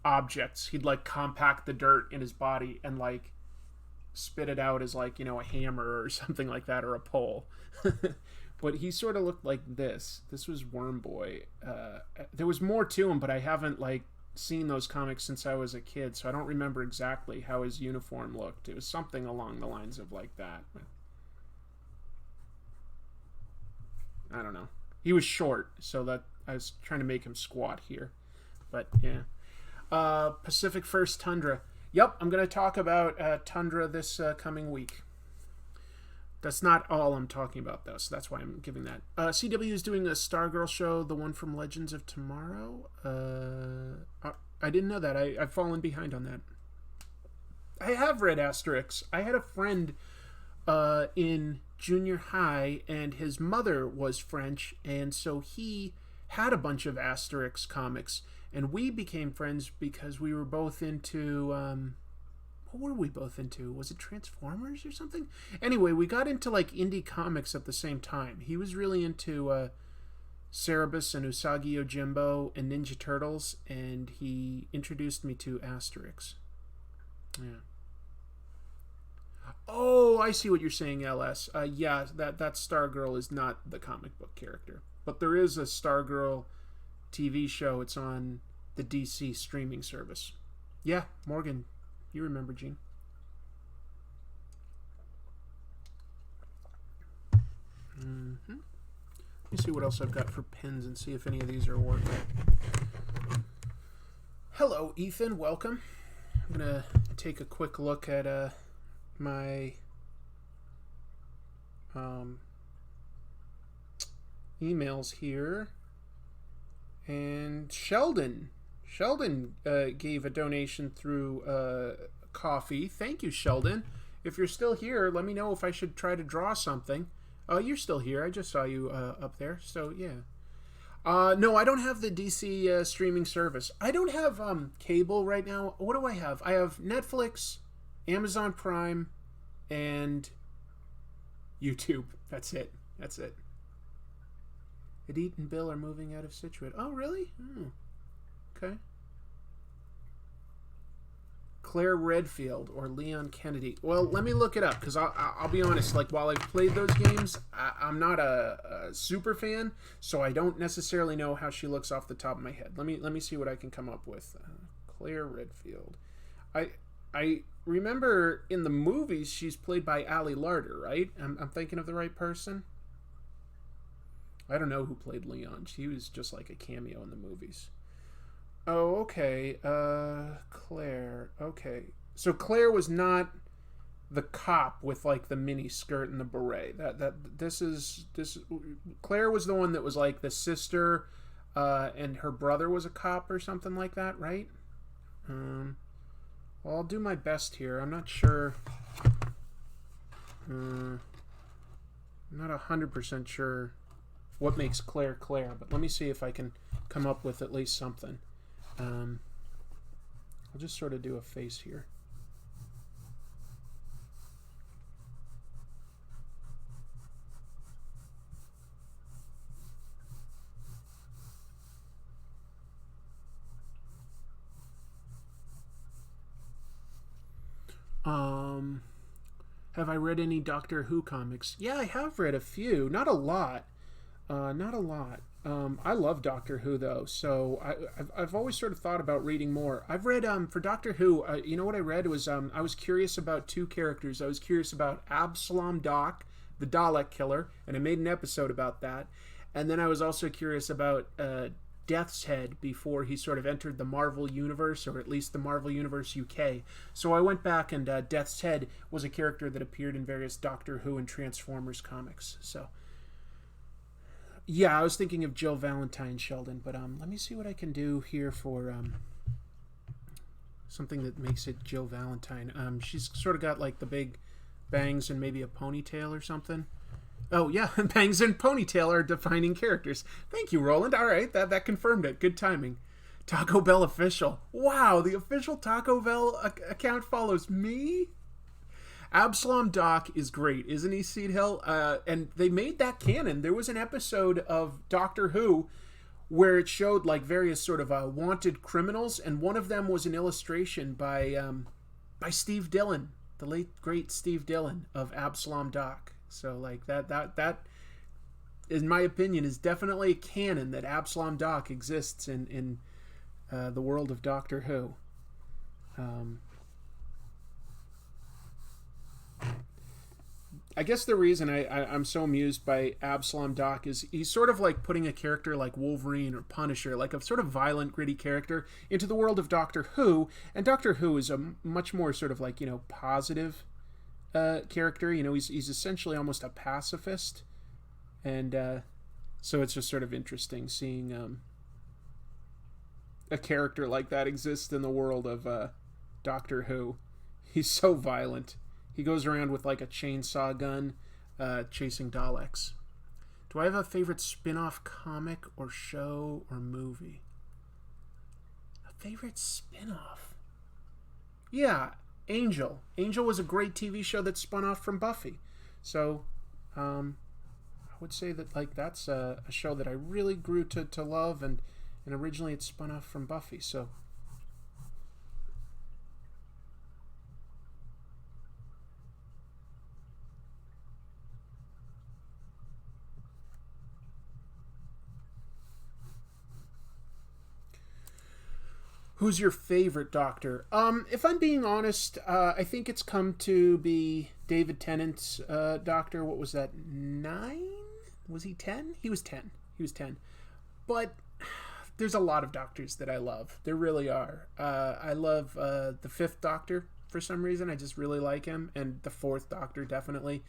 objects. He'd like compact the dirt in his body and like spit it out as like, a hammer or something like that, or a pole. But he sort of looked like this. This was Worm Boy. There was more to him, but I haven't like seen those comics since I was a kid, so I don't remember exactly how his uniform looked. It was something along the lines of like that. I don't know. He was short, so that I was trying to make him squat here. But yeah. Pacific First Tundra. Yep, I'm going to talk about Tundra this coming week. That's not all I'm talking about, though, so that's why I'm giving that. CW is doing a Stargirl show, the one from Legends of Tomorrow. I didn't know that. I've fallen behind on that. I have read Asterix. I had a friend in junior high, and his mother was French, and so he had a bunch of Asterix comics, and we became friends because we were both into... what were we both into? Was it Transformers or something? Anyway, we got into like indie comics at the same time. He was really into Cerebus and Usagi Yojimbo and Ninja Turtles, and he introduced me to Asterix. Yeah. Oh, I see what you're saying, LS. Yeah, that Stargirl is not the comic book character. But there is a Stargirl TV show. It's on the DC streaming service. Yeah, Morgan, you remember, Gene. Mm-hmm. Let me see what else I've got for pins and see if any of these are working. Hello, Ethan. Welcome. I'm going to take a quick look at my emails here. And Sheldon gave a donation through coffee. Thank you, Sheldon. If you're still here, let me know if I should try to draw something. You're still here. I just saw you up there. So, yeah. No, I don't have the DC streaming service. I don't have cable right now. What do I have? I have Netflix, Amazon Prime, and YouTube. That's it. Edith and Bill are moving out of Scituate. Oh, really? Okay. Claire Redfield or Leon Kennedy. Well, let me look it up because I'll be honest. Like while I've played those games, I'm not a super fan, so I don't necessarily know how she looks off the top of my head. Let me see what I can come up with. Claire Redfield. I remember in the movies she's played by Ali Larter, right? I'm thinking of the right person. I don't know who played Leon. She was just like a cameo in the movies. Oh, okay. Claire. Okay. So Claire was not the cop with like the mini skirt and the beret. This Claire was the one that was like the sister, and her brother was a cop or something like that, right? Well, I'll do my best here. I'm not sure. I'm not 100% sure what makes Claire Claire, but let me see if I can come up with at least something. I'll just sort of do a face here. Have I read any Doctor Who comics? Yeah, I have read a few. Not a lot. Not a lot. I love Doctor Who though, so I've always sort of thought about reading more. I've read for Doctor Who. You know what I read was I was curious about two characters. I was curious about Absalom Doc, the Dalek killer, and I made an episode about that. And then I was also curious about Death's Head before he sort of entered the Marvel Universe, or at least the Marvel Universe UK. So I went back, and Death's Head was a character that appeared in various Doctor Who and Transformers comics. So yeah, I was thinking of Jill Valentine, Sheldon, but let me see what I can do here for something that makes it Jill Valentine. She's sort of got like the big bangs and maybe a ponytail or something. Oh yeah, bangs and ponytail are defining characters. Thank you, Roland. All right, that confirmed it. Good timing. Taco Bell official. Wow, the official Taco Bell account follows me. Absalom Doc is great, isn't he, Seed Hill? And they made that canon. There was an episode of Doctor Who where it showed like various sort of wanted criminals, and one of them was an illustration by Steve Dillon, the late great Steve Dillon of Absalom Doc. So like that in my opinion is definitely a canon that Absalom Doc exists in the world of Doctor Who. I guess the reason I'm so amused by Absalom Doc is he's sort of like putting a character like Wolverine or Punisher, like a sort of violent, gritty character, into the world of Doctor Who, and Doctor Who is a much more sort of like, positive character. He's essentially almost a pacifist, and so it's just sort of interesting seeing a character like that exist in the world of Doctor Who. He's so violent. He goes around with like a chainsaw gun, chasing Daleks. Do I have a favorite spin-off comic or show or movie? A favorite spin-off? Yeah, Angel. Angel was a great TV show that spun off from Buffy. So, I would say that like that's a show that I really grew to love, and originally it spun off from Buffy. So. Who's your favorite Doctor? If I'm being honest, I think it's come to be David Tennant's Doctor. What was that, 9? Was he 10? He was 10. He was 10. But there's a lot of Doctors that I love. There really are. I love the 5th Doctor for some reason. I just really like him. And the 4th Doctor, definitely.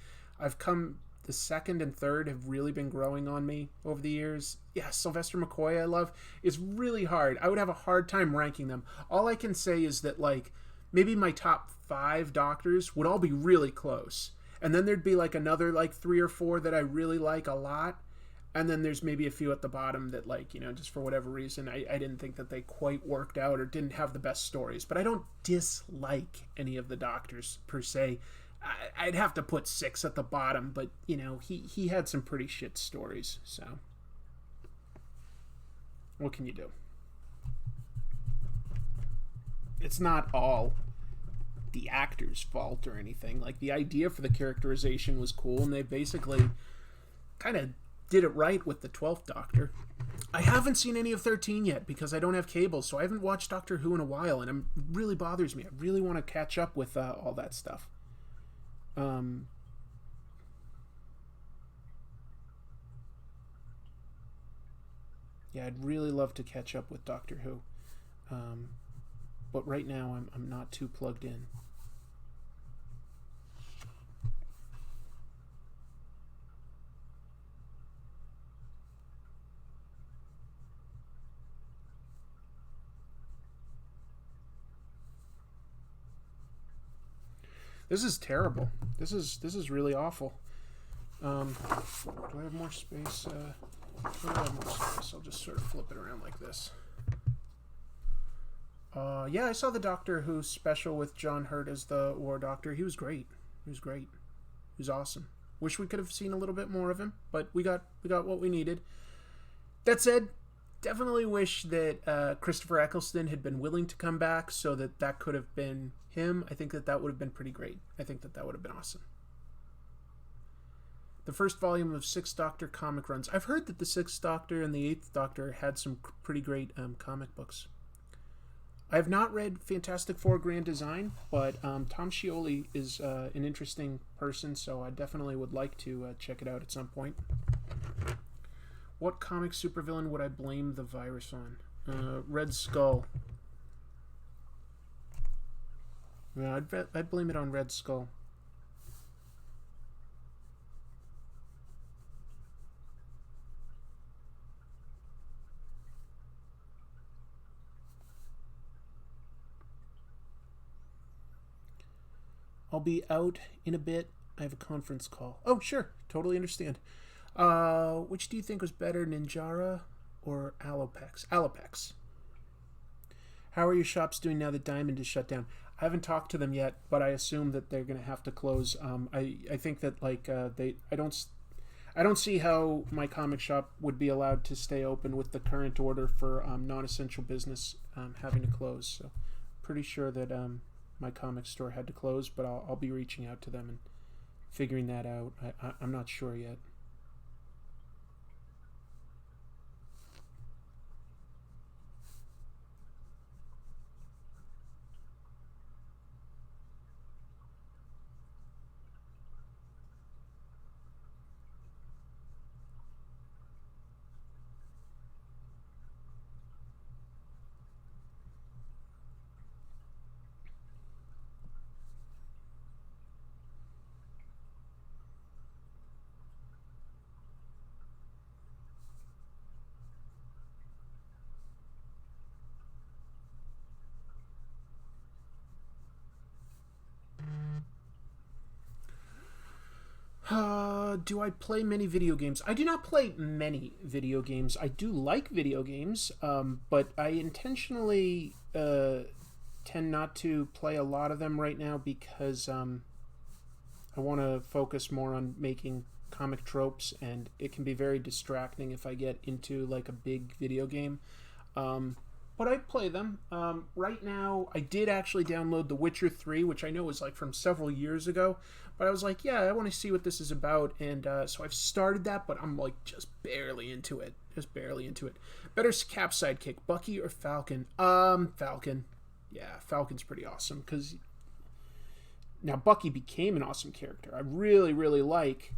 The 2nd and 3rd have really been growing on me over the years. Yeah, Sylvester McCoy I love. It's really hard. I would have a hard time ranking them. All I can say is that like maybe my top 5 Doctors would all be really close. And then there'd be like another like 3 or 4 that I really like a lot. And then there's maybe a few at the bottom that like, just for whatever reason, I didn't think that they quite worked out or didn't have the best stories. But I don't dislike any of the Doctors per se. I'd have to put 6 at the bottom, but he had some pretty shit stories. So what can you do? It's not all the actor's fault or anything. Like, the idea for the characterization was cool, and they basically kind of did it right with the 12th Doctor. I haven't seen any of 13 yet because I don't have cable, so I haven't watched Doctor Who in a while, and it really bothers me. I really want to catch up with all that stuff. Yeah, I'd really love to catch up with Doctor Who. But right now I'm not too plugged in. This is terrible. This is really awful. Do I have more space? I have more space. I'll just sort of flip it around like this. Yeah, I saw the Doctor Who special with John Hurt as the War Doctor. He was great. He was great. He was awesome. Wish we could have seen a little bit more of him, but we got what we needed. That said, definitely wish that Christopher Eccleston had been willing to come back so that could have been him. I think that would have been pretty great. I think that would have been awesome. The first volume of Sixth Doctor comic runs. I've heard that the Sixth Doctor and the Eighth Doctor had some pretty great comic books. I have not read Fantastic Four Grand Design, but Tom Scioli is an interesting person, so I definitely would like to check it out at some point. What comic supervillain would I blame the virus on? Red Skull. Yeah, I'd blame it on Red Skull. I'll be out in a bit. I have a conference call. Oh, sure. Totally understand. Which do you think was better, Ninjara or Alopex? Alopex. How are your shops doing now that Diamond is shut down? I haven't talked to them yet, but I assume that they're going to have to close. I think that I don't see how my comic shop would be allowed to stay open with the current order for non-essential business having to close. So pretty sure that my comic store had to close, but I'll be reaching out to them and figuring that out. I'm not sure yet. Do I play many video games? I do not play many video games. I do like video games, but I intentionally tend not to play a lot of them right now because I want to focus more on making comic tropes, and it can be very distracting if I get into like a big video game. But I play them. Right now, I did actually download The Witcher 3, which I know is like from several years ago. But I was like, yeah, I want to see what this is about. And so I've started that, but I'm like just barely into it. Just barely into it. Better Cap sidekick, Bucky or Falcon? Falcon. Yeah, Falcon's pretty awesome. Because now Bucky became an awesome character. I really, really like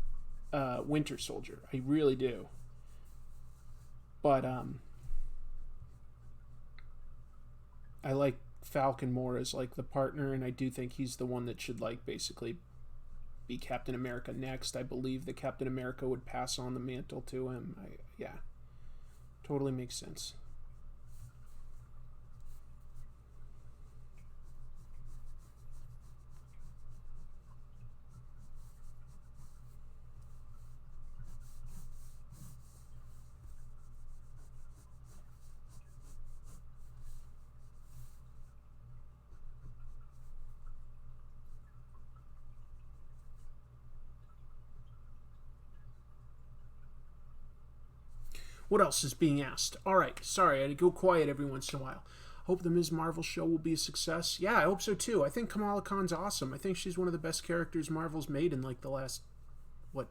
Winter Soldier. I really do. But I like Falcon more as like the partner, and I do think he's the one that should like basically be Captain America next. I believe that Captain America would pass on the mantle to him. Yeah, totally makes sense. What else is being asked? All right, sorry, I had to go quiet every once in a while. Hope the Ms. Marvel show will be a success. Yeah, I hope so too. I think Kamala Khan's awesome. I think she's one of the best characters Marvel's made in like the last,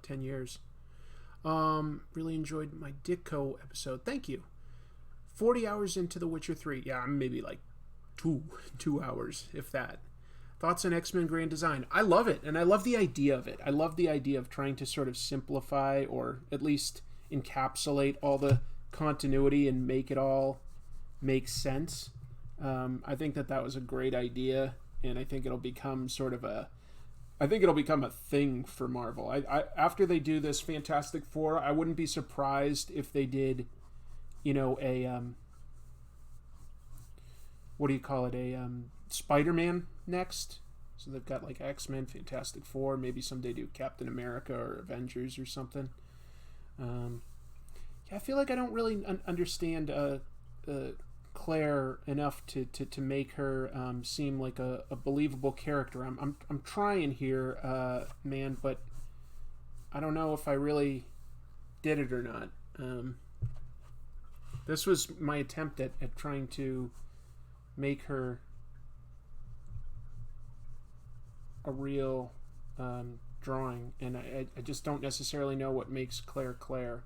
10 years. Really enjoyed my Ditko episode. Thank you. 40 hours into The Witcher 3. Yeah, I'm maybe like two hours, if that. Thoughts on X-Men Grand Design? I love it, and I love the idea of it. I love the idea of trying to sort of simplify or at least encapsulate all the continuity and make it all make sense. I think that was a great idea, and I think it'll become a thing for Marvel. I after they do this Fantastic Four, I wouldn't be surprised if they did, what do you call it? A Spider-Man next. So they've got like X-Men, Fantastic Four, maybe someday do Captain America or Avengers or something. I feel like I don't really understand Claire enough to make her seem like a believable character. I'm trying here, man, but I don't know if I really did it or not. This was my attempt at trying to make her a real drawing, and I just don't necessarily know what makes Claire Claire.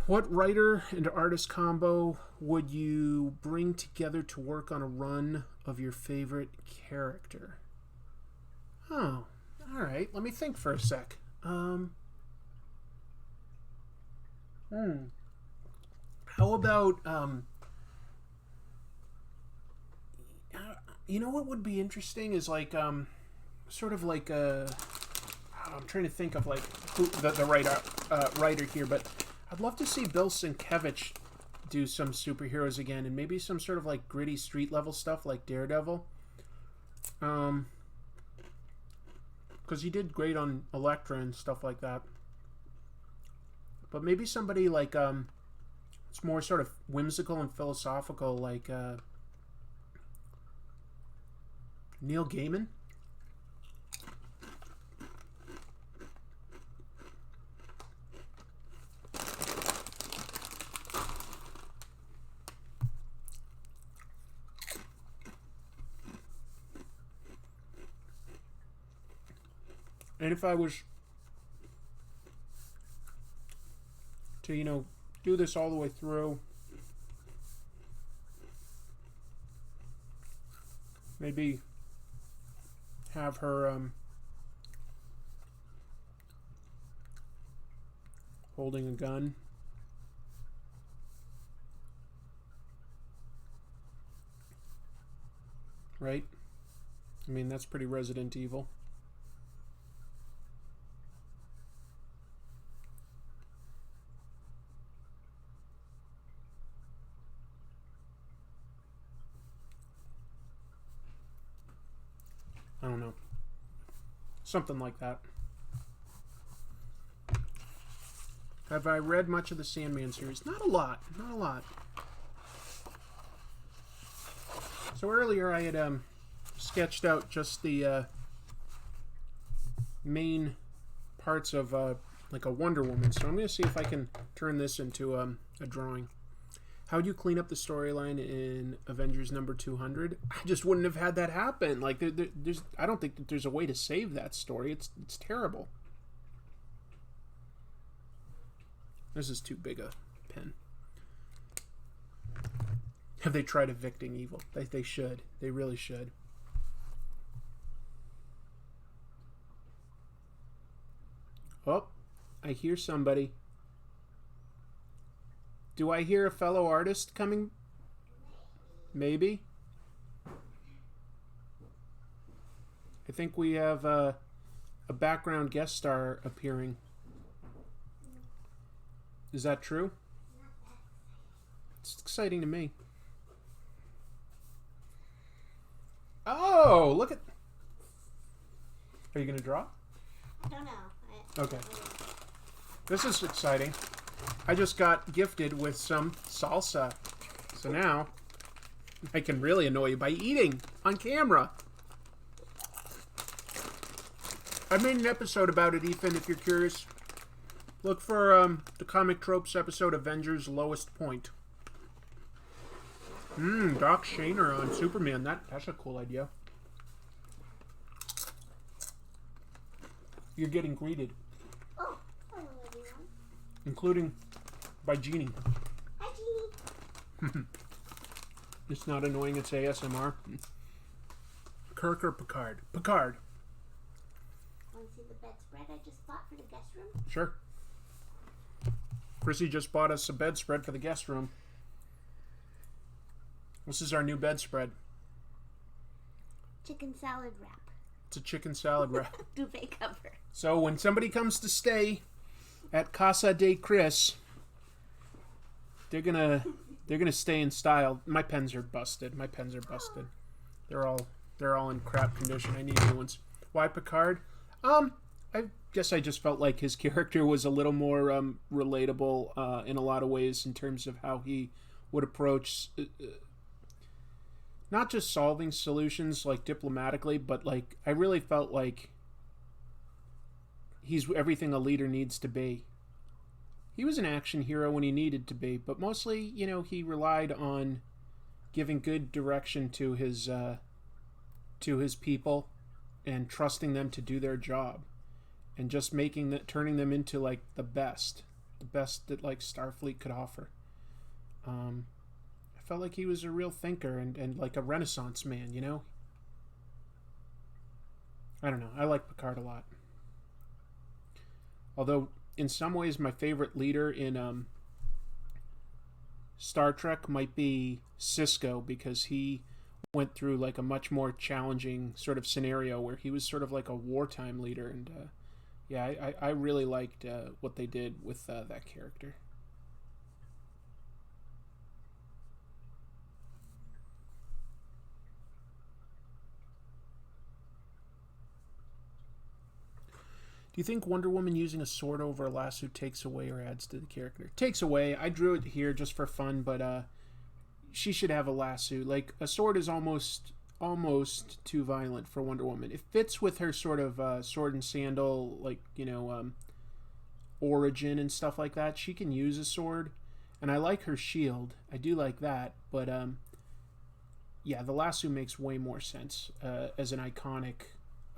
What writer and artist combo would you bring together to work on a run of your favorite character? Oh, all right. Let me think for a sec. How about you know what would be interesting is like sort of like I'm trying to think of like who the writer here, but I'd love to see Bill Sienkiewicz do some superheroes again, and maybe some sort of like gritty street level stuff like Daredevil. Because he did great on Elektra and stuff like that. But maybe somebody like it's more sort of whimsical and philosophical, like Neil Gaiman. And if I was to, do this all the way through, maybe have her holding a gun. Right? I mean, that's pretty Resident Evil. I don't know. Something like that. Have I read much of the Sandman series? Not a lot. Not a lot. So earlier I had sketched out just the main parts of like a Wonder Woman. So I'm going to see if I can turn this into a drawing. How would you clean up the storyline in Avengers number 200? I just wouldn't have had that happen. Like, there's, I don't think that there's a way to save that story. It's terrible. This is too big a pen. Have they tried evicting evil? They should. They really should. Oh, I hear somebody. Do I hear a fellow artist coming? Maybe. I think we have a background guest star appearing. Is that true? It's exciting to me. Oh, look at... Are you going to draw? I don't know. Okay. This is exciting. I just got gifted with some salsa. So now I can really annoy you by eating on camera. I made an episode about it, Ethan, if you're curious. Look for the Comic Tropes episode, Avengers Lowest Point. Doc Shaner on Superman. That's a cool idea. You're getting greeted. Oh, hello everyone. Including by Jeannie. Hi, Jeannie. It's not annoying, it's ASMR. Kirk or Picard? Picard. Want to see the bedspread I just bought for the guest room? Sure. Chrissy just bought us a bedspread for the guest room. This is our new bedspread. Chicken salad wrap. It's a chicken salad wrap. Duvet cover. So when somebody comes to stay at Casa de Chris, they're gonna stay in style. My pens are busted. They're all in crap condition. I need new ones. Why Picard? I guess I just felt like his character was a little more relatable in a lot of ways in terms of how he would approach not just solving solutions like diplomatically, but like I really felt like he's everything a leader needs to be. He was an action hero when he needed to be, but mostly, you know, he relied on giving good direction to his people and trusting them to do their job. And just turning them into like the best that like Starfleet could offer. I felt like he was a real thinker and like a Renaissance man, you know. I don't know. I like Picard a lot. Although in some ways my favorite leader in Star Trek might be Sisko, because he went through like a much more challenging sort of scenario where he was sort of like a wartime leader, and yeah, I really liked what they did with that character. Do you think Wonder Woman using a sword over a lasso takes away or adds to the character? Takes away. I drew it here just for fun, but she should have a lasso. Like, a sword is almost too violent for Wonder Woman. It fits with her sort of sword and sandal, like, you know, origin and stuff like that. She can use a sword, and I like her shield. I do like that, but yeah, the lasso makes way more sense as an iconic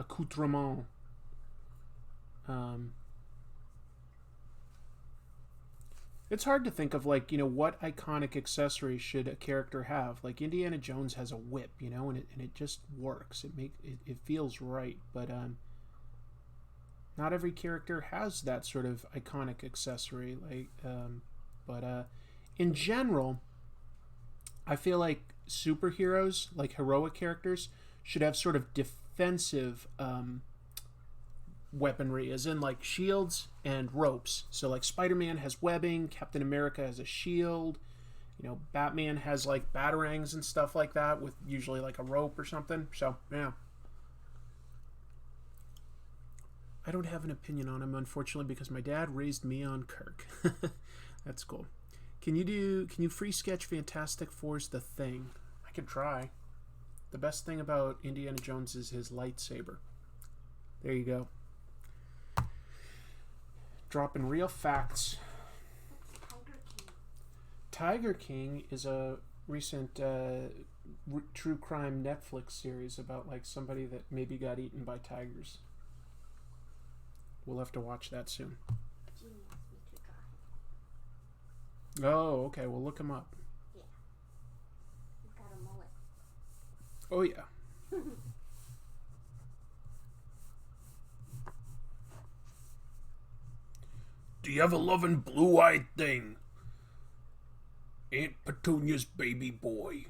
accoutrement. It's hard to think of, like, you know, what iconic accessory should a character have. Like, Indiana Jones has a whip, you know, and it just works. It feels right, but not every character has that sort of iconic accessory. Like, but in general, I feel like superheroes, like heroic characters, should have sort of defensive weaponry, as in like shields and ropes. So like Spider-Man has webbing, Captain America has a shield, you know, Batman has like batarangs and stuff like that with usually like a rope or something. So yeah, I don't have an opinion on him, unfortunately, because my dad raised me on Kirk. That's cool. Can you free sketch Fantastic Four's The Thing? I could try. The best thing about Indiana Jones is his lightsaber. There you go. Dropping real facts. Tiger King is a recent true crime Netflix series about like somebody that maybe got eaten by tigers. We'll have to watch that soon. Oh, okay. We'll look him up. Yeah. He's got a mullet. Oh, yeah. Do you have a loving blue-eyed thing? Aunt Petunia's baby boy.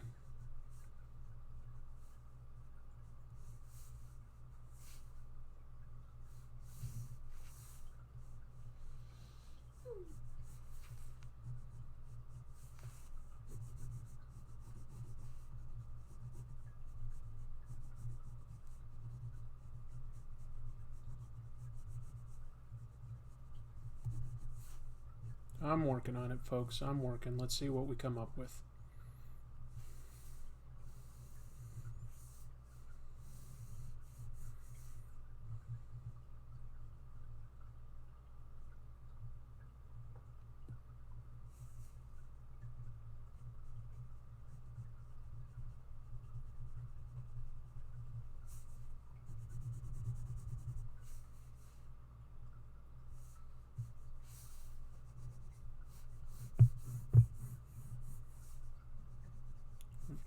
I'm working on it, folks. I'm working. Let's see what we come up with.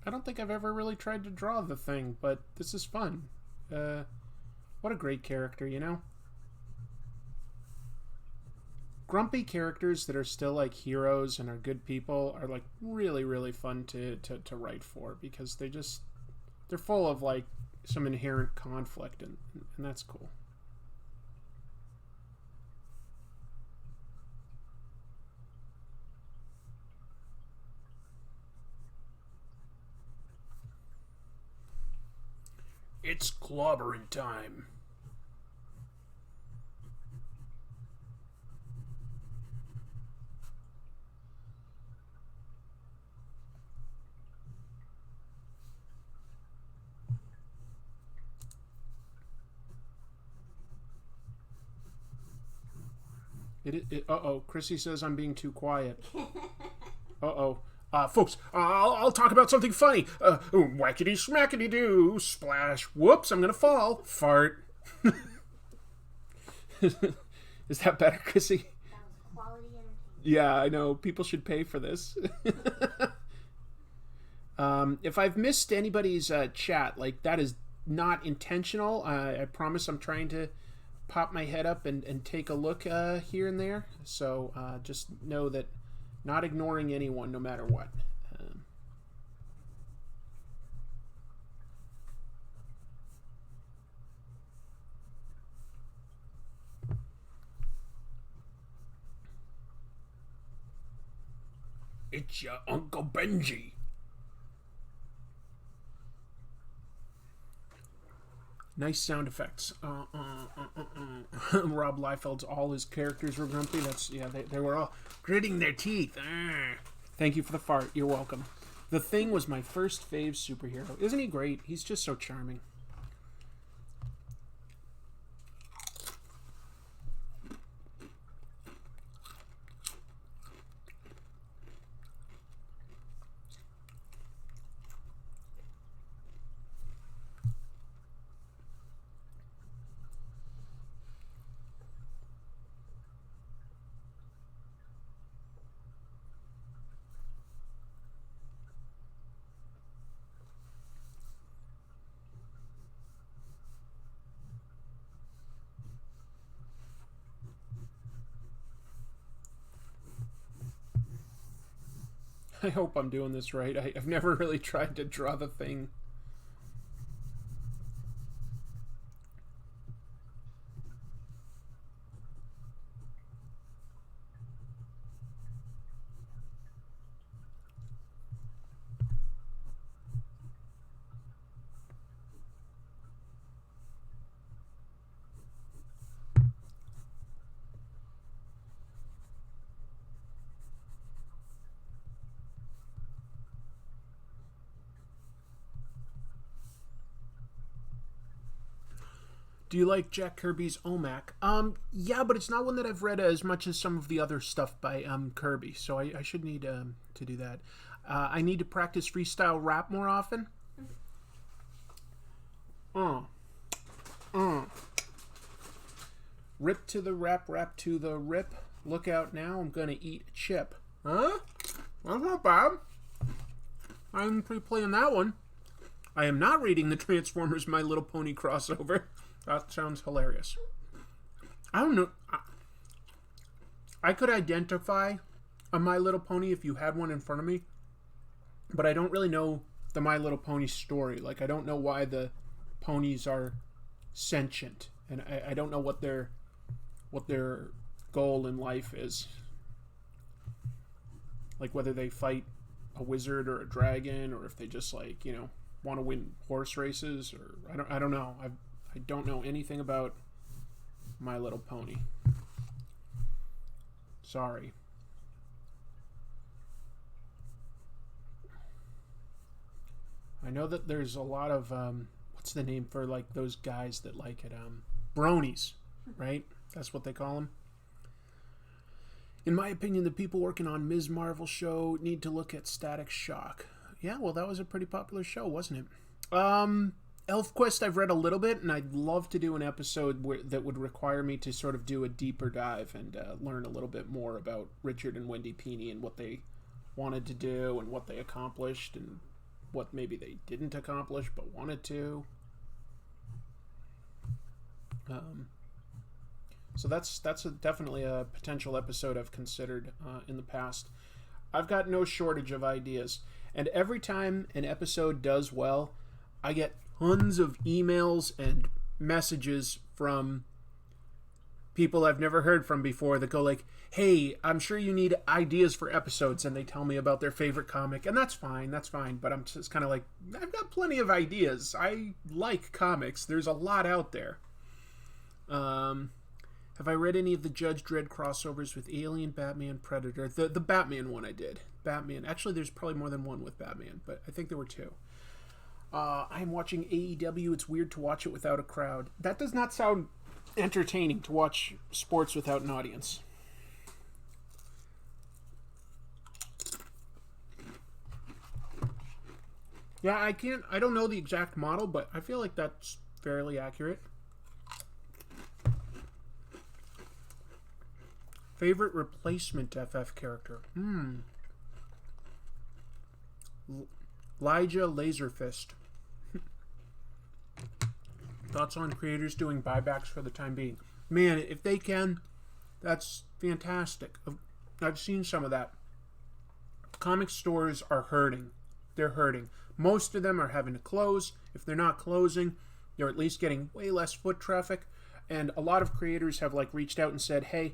I don't think I've ever really tried to draw the Thing, but this is fun. What a great character, you know? Grumpy characters that are still like heroes and are good people are like really, really fun to write for, because they're full of like some inherent conflict, and that's cool. It's clobbering time. Uh-oh, Chrissy says I'm being too quiet. Uh-oh. Folks, I'll talk about something funny. Whackity smackity doo, splash, whoops, I'm gonna fall. Fart. Is that better, Chrissy? That was quality entertainment. Yeah, I know. People should pay for this. If I've missed anybody's chat, like, that is not intentional. I promise I'm trying to pop my head up and take a look here and there. So just know that not ignoring anyone no matter what. It's your Uncle Benji. Nice sound effects. Rob Liefeld's all his characters were grumpy. They were all gritting their teeth. Thank you for the fart. You're welcome. The Thing was my first fave superhero. Isn't he great? He's just so charming. I hope I'm doing this right. I've never really tried to draw the Thing. Do you like Jack Kirby's OMAC? Yeah, but it's not one that I've read as much as some of the other stuff by Kirby, so I should need to do that. I need to practice freestyle rap more often. Rip to the rap to the rip. Look out now, I'm gonna eat a chip. Huh? That's not bad. I'm pre-playing that one. I am not reading the Transformers My Little Pony crossover. That sounds hilarious. I don't know. I could identify a My Little Pony if you had one in front of me, but I don't really know the My Little Pony story. Like, I don't know why the ponies are sentient, and I don't know what their goal in life is. Like, whether they fight a wizard or a dragon, or if they just, like, you know, want to win horse races, or I don't know. I don't know anything about My Little Pony. Sorry. I know that there's a lot of what's the name for, like, those guys that like it? Bronies, right? That's what they call them. In my opinion, the people working on Ms. Marvel show need to look at Static Shock. Yeah, well, that was a pretty popular show, wasn't it? ElfQuest I've read a little bit, and I'd love to do an episode that would require me to sort of do a deeper dive and learn a little bit more about Richard and Wendy Pini and what they wanted to do and what they accomplished and what maybe they didn't accomplish but wanted to. So that's definitely a potential episode I've considered in the past. I've got no shortage of ideas, and every time an episode does well, I get tons of emails and messages from people I've never heard from before that go like, hey, I'm sure you need ideas for episodes, and they tell me about their favorite comic, and that's fine, but I'm just kind of like, I've got plenty of ideas. I like comics. There's a lot out there. Have I read any of the Judge Dredd crossovers with Alien, Batman, Predator? The Batman one I did. Batman. Actually, there's probably more than one with Batman, but I think there were two. I'm watching AEW. It's weird to watch it without a crowd. That does not sound entertaining, to watch sports without an audience. Yeah, I don't know the exact model, but I feel like that's fairly accurate. Favorite replacement FF character? Elijah Laserfist. Thoughts on creators doing buybacks for the time being? Man, if they can, that's fantastic. I've seen some of that. Comic stores are hurting. They're hurting. Most of them are having to close. If they're not closing, they're at least getting way less foot traffic. And a lot of creators have reached out and said, hey,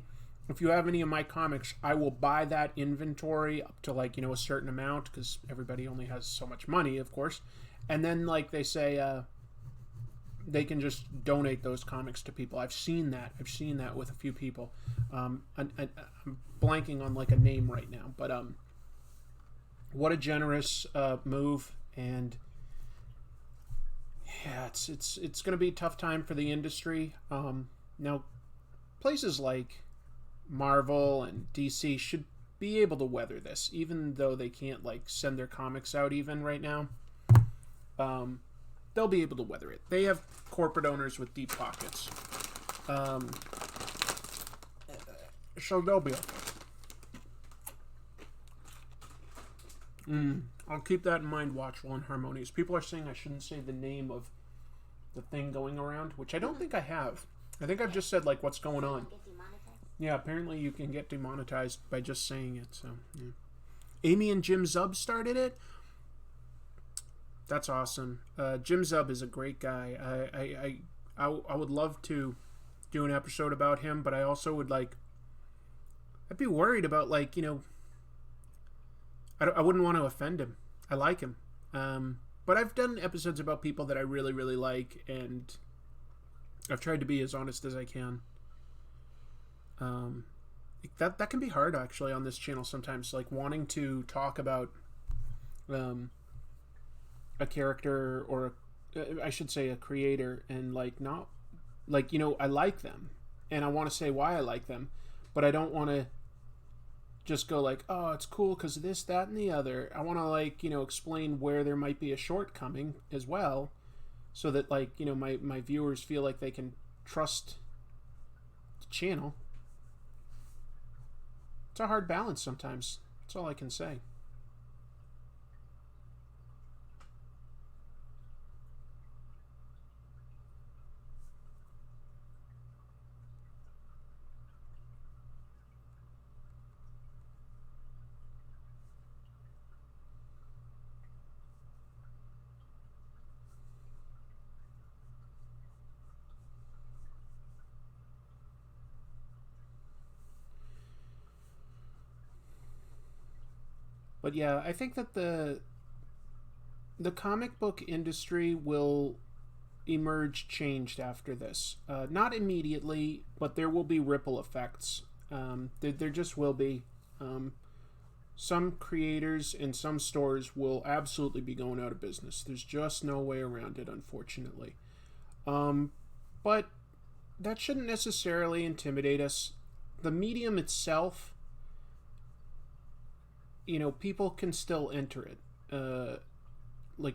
if you have any of my comics, I will buy that inventory up to a certain amount, because everybody only has so much money, of course. And then they say they can just donate those comics to people. I've seen that with a few people. I'm blanking on a name right now, but what a generous move. And yeah, it's going to be a tough time for the industry. Now, places like Marvel and DC should be able to weather this, even though they can't send their comics out even right now. They'll be able to weather it. They have corporate owners with deep pockets, so they'll be okay. I'll keep that in mind. Watchful and harmonious. People are saying I shouldn't say the name of the thing going around, which I don't think I have. I think I've just said what's going on. Yeah, apparently you can get demonetized by just saying it. So, yeah. Amy and Jim Zub started it. That's awesome. Jim Zub is a great guy. I would love to do an episode about him, but I also would I'd be worried about I wouldn't want to offend him. I like him. But I've done episodes about people that I really, really like, and I've tried to be as honest as I can. That can be hard actually on this channel sometimes, wanting to talk about a character, or I should say a creator, and not I like them and I want to say why I like them, but I don't want to just go oh, it's cool because of this, that, and the other. I want to explain where there might be a shortcoming as well, so that my viewers feel like they can trust the channel. It's a hard balance sometimes. That's all I can say. But yeah, I think that the comic book industry will emerge changed after this. Not immediately, but there will be ripple effects. There just will be. Some creators and some stores will absolutely be going out of business. There's just no way around it, unfortunately. But that shouldn't necessarily intimidate us. The medium itself, people can still enter it.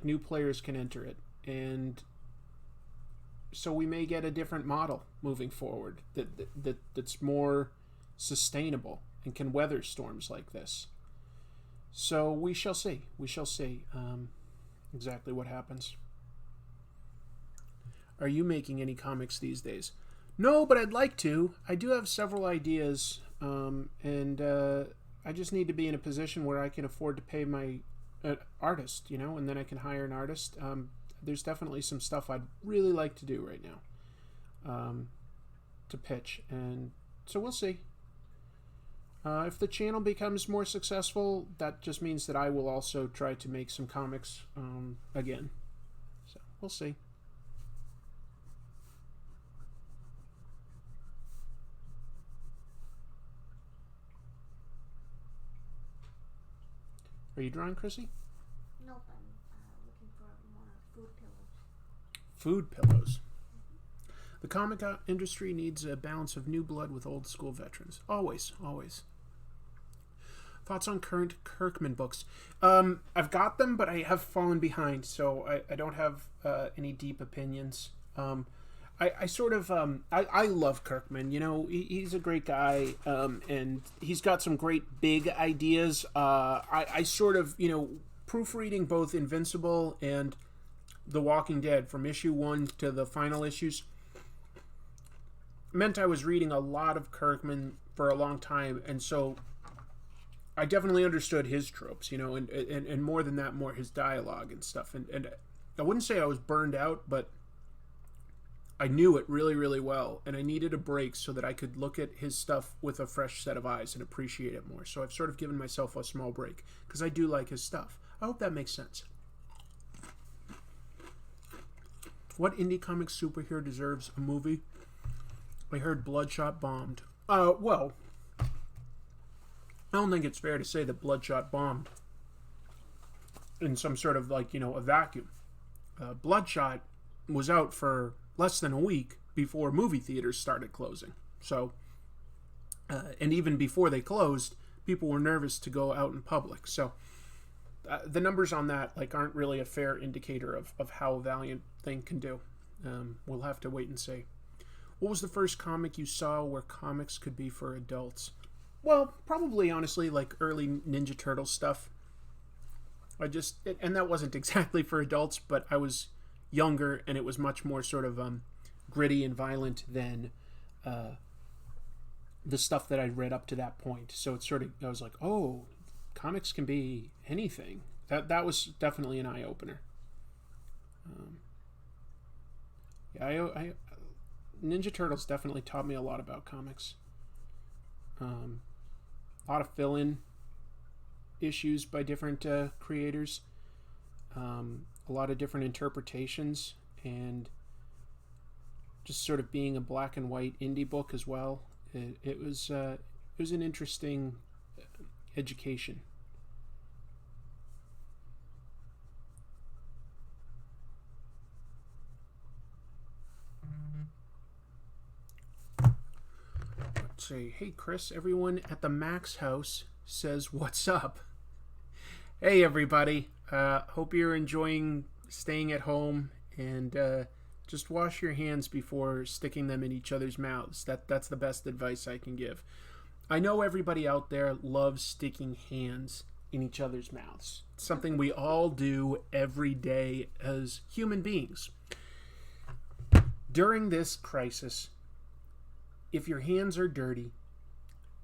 New players can enter it. And so we may get a different model moving forward that's more sustainable and can weather storms like this. So we shall see. exactly what happens. Are you making any comics these days? No, but I'd like to. I do have several ideas, and I just need to be in a position where I can afford to pay my artist, and then I can hire an artist. There's definitely some stuff I'd really like to do right now, to pitch, and so we'll see. If the channel becomes more successful, that just means that I will also try to make some comics again. So we'll see. Are you drawing, Chrissy? Nope, I'm looking for more food pillows. Food pillows. The comic industry needs a balance of new blood with old school veterans. Always, always. Thoughts on current Kirkman books? I've got them, but I have fallen behind, so I don't have any deep opinions. I sort of I love Kirkman. He's a great guy, and he's got some great big ideas. I sort of proofreading both Invincible and The Walking Dead from issue 1 to the final issues meant I was reading a lot of Kirkman for a long time, and so I definitely understood his tropes, and more than that, more his dialogue and stuff. And I wouldn't say I was burned out, but I knew it really, really well, and I needed a break so that I could look at his stuff with a fresh set of eyes and appreciate it more. So I've sort of given myself a small break, because I do like his stuff. I hope that makes sense. What indie comic superhero deserves a movie? I heard Bloodshot bombed. Well, I don't think it's fair to say that Bloodshot bombed in some sort of, a vacuum. Bloodshot was out for less than a week before movie theaters started closing. So, and even before they closed, people were nervous to go out in public. So, the numbers on that aren't really a fair indicator of how a Valiant thing can do. We'll have to wait and see. What was the first comic you saw where comics could be for adults? Well, probably, honestly, early Ninja Turtle stuff. And that wasn't exactly for adults, but I was younger, and it was much more sort of gritty and violent than the stuff that I'd read up to that point. So it's sort of, I was like, oh, comics can be anything. That was definitely an eye-opener. Ninja Turtles definitely taught me a lot about comics. A lot of fill-in issues by different creators. A lot of different interpretations, and just sort of being a black and white indie book as well. It was an interesting education. Let's see. Hey Chris, everyone at the Max house says what's up. Hey everybody. Hope you're enjoying staying at home, and just wash your hands before sticking them in each other's mouths. That's the best advice I can give. I know everybody out there loves sticking hands in each other's mouths. It's something we all do every day as human beings. During this crisis, if your hands are dirty,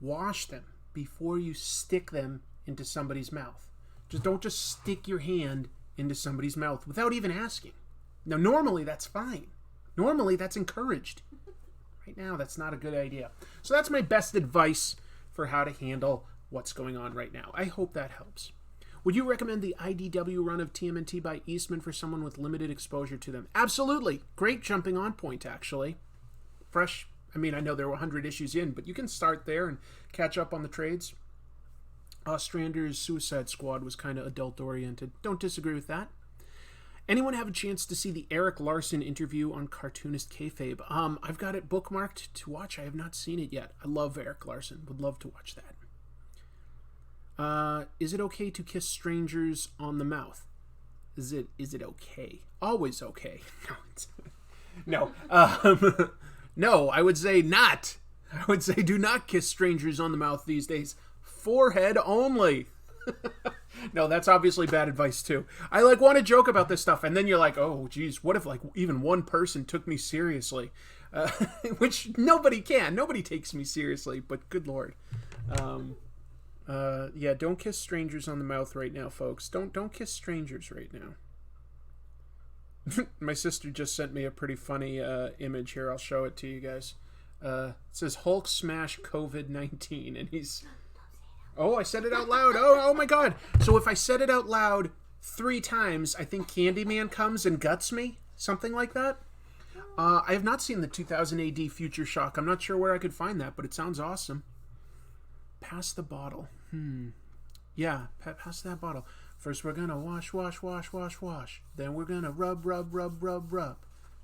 wash them before you stick them into somebody's mouth. Don't just stick your hand into somebody's mouth without even asking. Now, normally that's fine. Normally that's encouraged. Right now, that's not a good idea. So that's my best advice for how to handle what's going on right now. I hope that helps. Would you recommend the IDW run of TMNT by Eastman for someone with limited exposure to them? Absolutely. Great jumping on point, actually. Fresh. I mean, I know there were 100 issues in, but you can start there and catch up on the trades. Ostrander's Suicide Squad was kind of adult-oriented. Don't disagree with that. Anyone have a chance to see the Eric Larson interview on Cartoonist Kayfabe? I've got it bookmarked to watch. I have not seen it yet. I love Eric Larson. Would love to watch that. Is it okay to kiss strangers on the mouth? Is it okay? Always okay. No. No, I would say not. I would say do not kiss strangers on the mouth these days. Forehead only. No, that's obviously bad advice too. I like want to joke about this stuff, and then you're like, oh, geez, what if like even one person took me seriously? Uh, which nobody can. Nobody takes me seriously, but good lord. Yeah, don't kiss strangers on the mouth right now, folks. Don't kiss strangers right now. My sister just sent me a pretty funny image here. I'll show it to you guys. It says Hulk smash COVID-19, and he's. Oh, I said it out loud. Oh my God! So if I said it out loud 3 times, I think Candyman comes and guts me, something like that. I have not seen the 2000 AD Future Shock. I'm not sure where I could find that, but it sounds awesome. Pass the bottle. Yeah, pass that bottle. First we're gonna wash. Then we're gonna rub.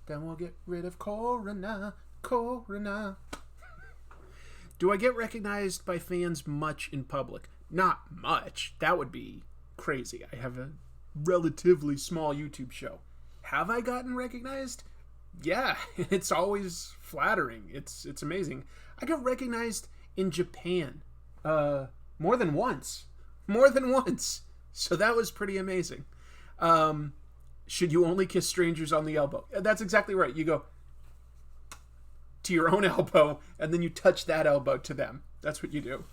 Then we'll get rid of Corona. Do I get recognized by fans much in public? Not much. That would be crazy. I have a relatively small YouTube show. Have I gotten recognized? Yeah, it's always flattering. It's amazing. I got recognized in Japan more than once. So that was pretty amazing. Should you only kiss strangers on the elbow? That's exactly right. You go to your own elbow, and then you touch that elbow to them. That's what you do.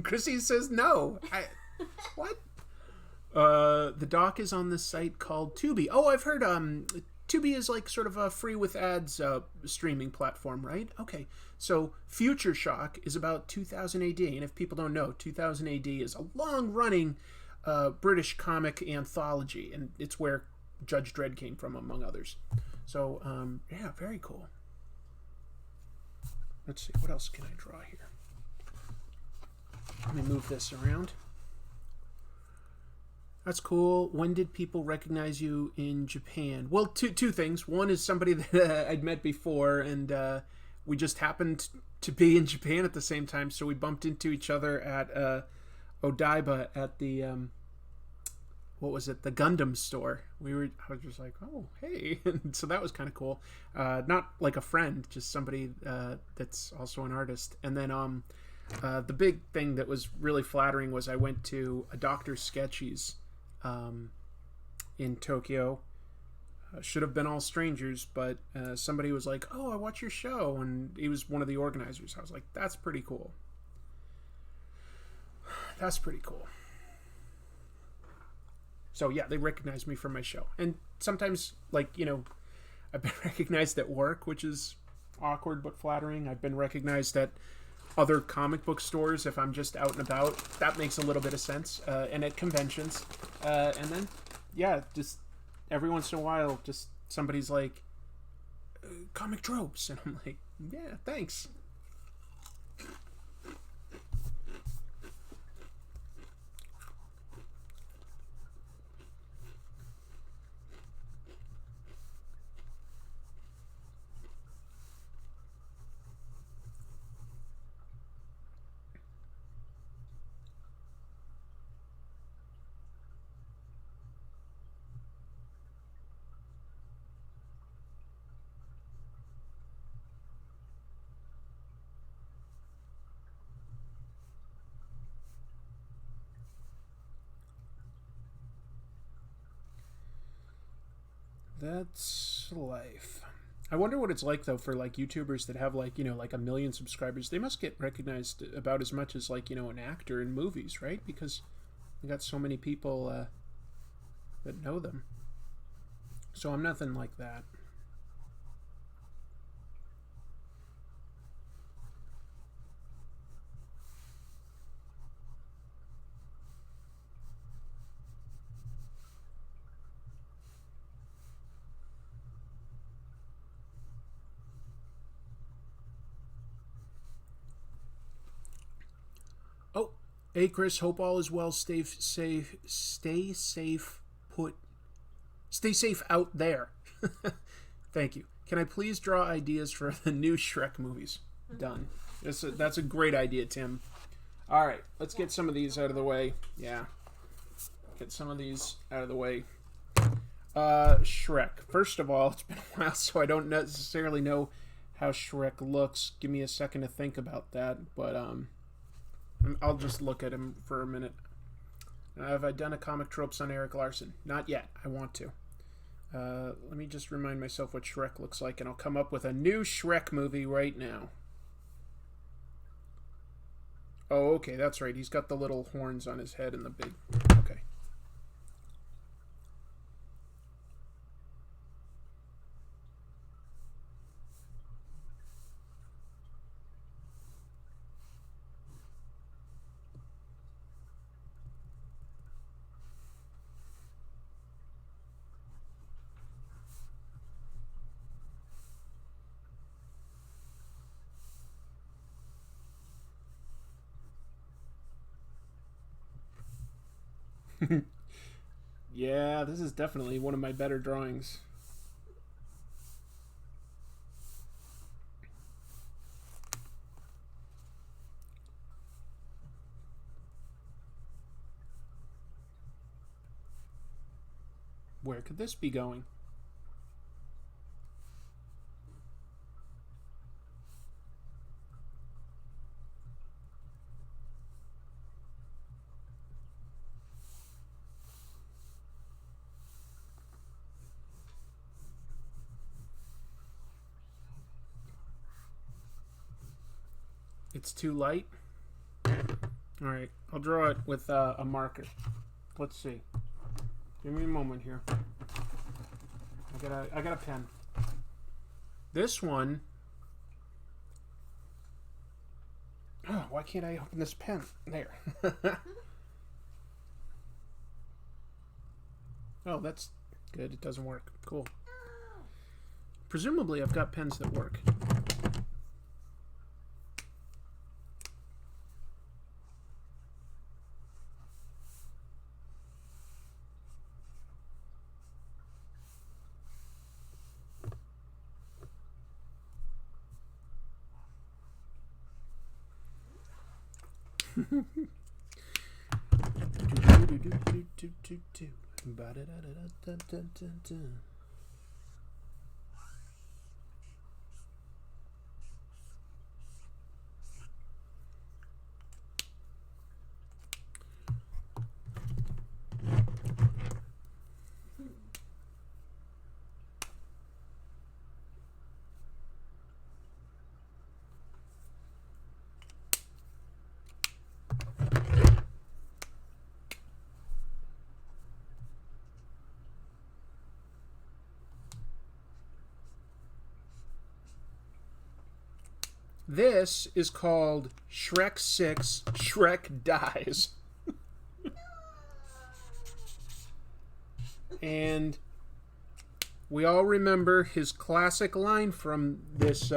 Chrissy says no. What? The doc is on this site called Tubi. Oh, I've heard Tubi is like sort of a free with ads streaming platform, right? Okay. So Future Shock is about 2000 AD, and if people don't know, 2000 AD is a long-running British comic anthology, and it's where Judge Dredd came from, among others. So, yeah, very cool. Let's see, what else can I draw here? Let me move this around. That's cool. When did people recognize you in Japan? Well, two things. One is somebody that I'd met before, and we just happened to be in Japan at the same time, so we bumped into each other at Odaiba at the what was it? The Gundam store. I was just like, oh, hey, and so that was kind of cool. Not like a friend, just somebody that's also an artist. And then the big thing that was really flattering was I went to a Dr. Sketchy's in Tokyo. Should have been all strangers, but somebody was like, oh, I watch your show, and he was one of the organizers. I was like, that's pretty cool. That's pretty cool. So yeah, they recognized me from my show. And sometimes, like, you know, I've been recognized at work, which is awkward but flattering. I've been recognized at other comic book stores if I'm just out and about. That makes a little bit of sense. And at conventions. And then, yeah, just every once in a while, just somebody's like, comic tropes. And I'm like, yeah, thanks. That's life. I wonder what it's like though for like YouTubers that have like, you know, like 1 million subscribers. They must get recognized about as much as like, you know, an actor in movies, right? Because they got so many people that know them. So I'm nothing like that. Oh, hey Chris, hope all is well. Stay safe. Stay safe. Stay safe out there. Thank you. Can I please draw ideas for the new Shrek movies? Done. That's a great idea, Tim. All right, let's get some of these out of the way. Yeah, get some of these out of the way. Shrek. First of all, it's been a while, so I don't necessarily know how Shrek looks. Give me a second to think about that, but I'll just look at him for a minute. Have I done a comic tropes on Eric Larson? Not yet. I want to. Let me just remind myself what Shrek looks like, and I'll come up with a new Shrek movie right now. Oh, okay, that's right. He's got the little horns on his head and the big... Okay. Yeah, this is definitely one of my better drawings. Where could this be going? It's too light. Alright, I'll draw it with a marker. Let's see. Give me a moment here. I got a pen. This one... Oh, why can't I open this pen? There. Oh, that's good. It doesn't work. Cool. Presumably I've got pens that work. This is called Shrek 6, Shrek Dies. And we all remember his classic line from this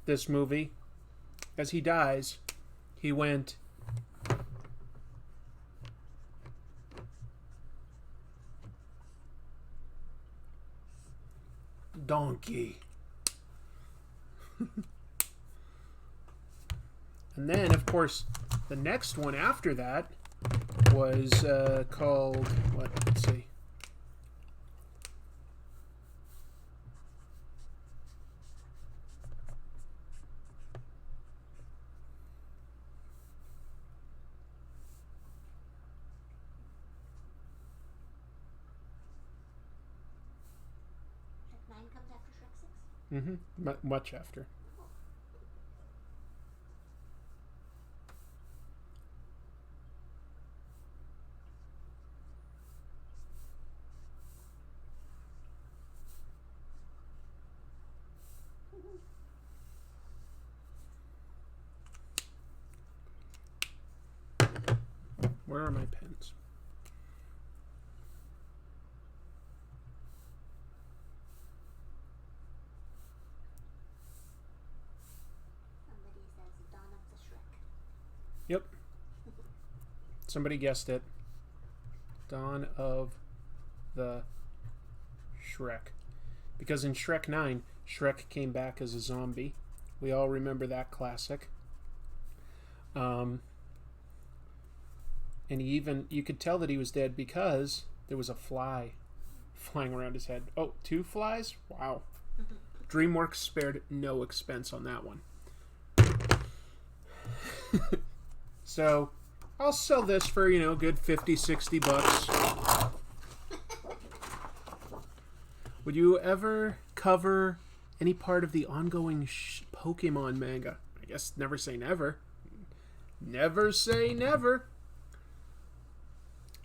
this movie. As he dies, he went, "Donkey." And then, of course, the next one after that was called, what, let's see. Shrek 9 comes after Shrek 6? Mm-hmm. Much after. Where are my pens? Somebody says Dawn of the Shrek. Yep. Somebody guessed it. Dawn of the Shrek. Because in Shrek 9, Shrek came back as a zombie. We all remember that classic. And you could tell that he was dead because there was a fly flying around his head. Oh, 2 flies? Wow. DreamWorks spared no expense on that one. So, I'll sell this for, you know, a good 50, 60 bucks. Would you ever cover any part of the ongoing Pokemon manga? I guess never say never. Never say never.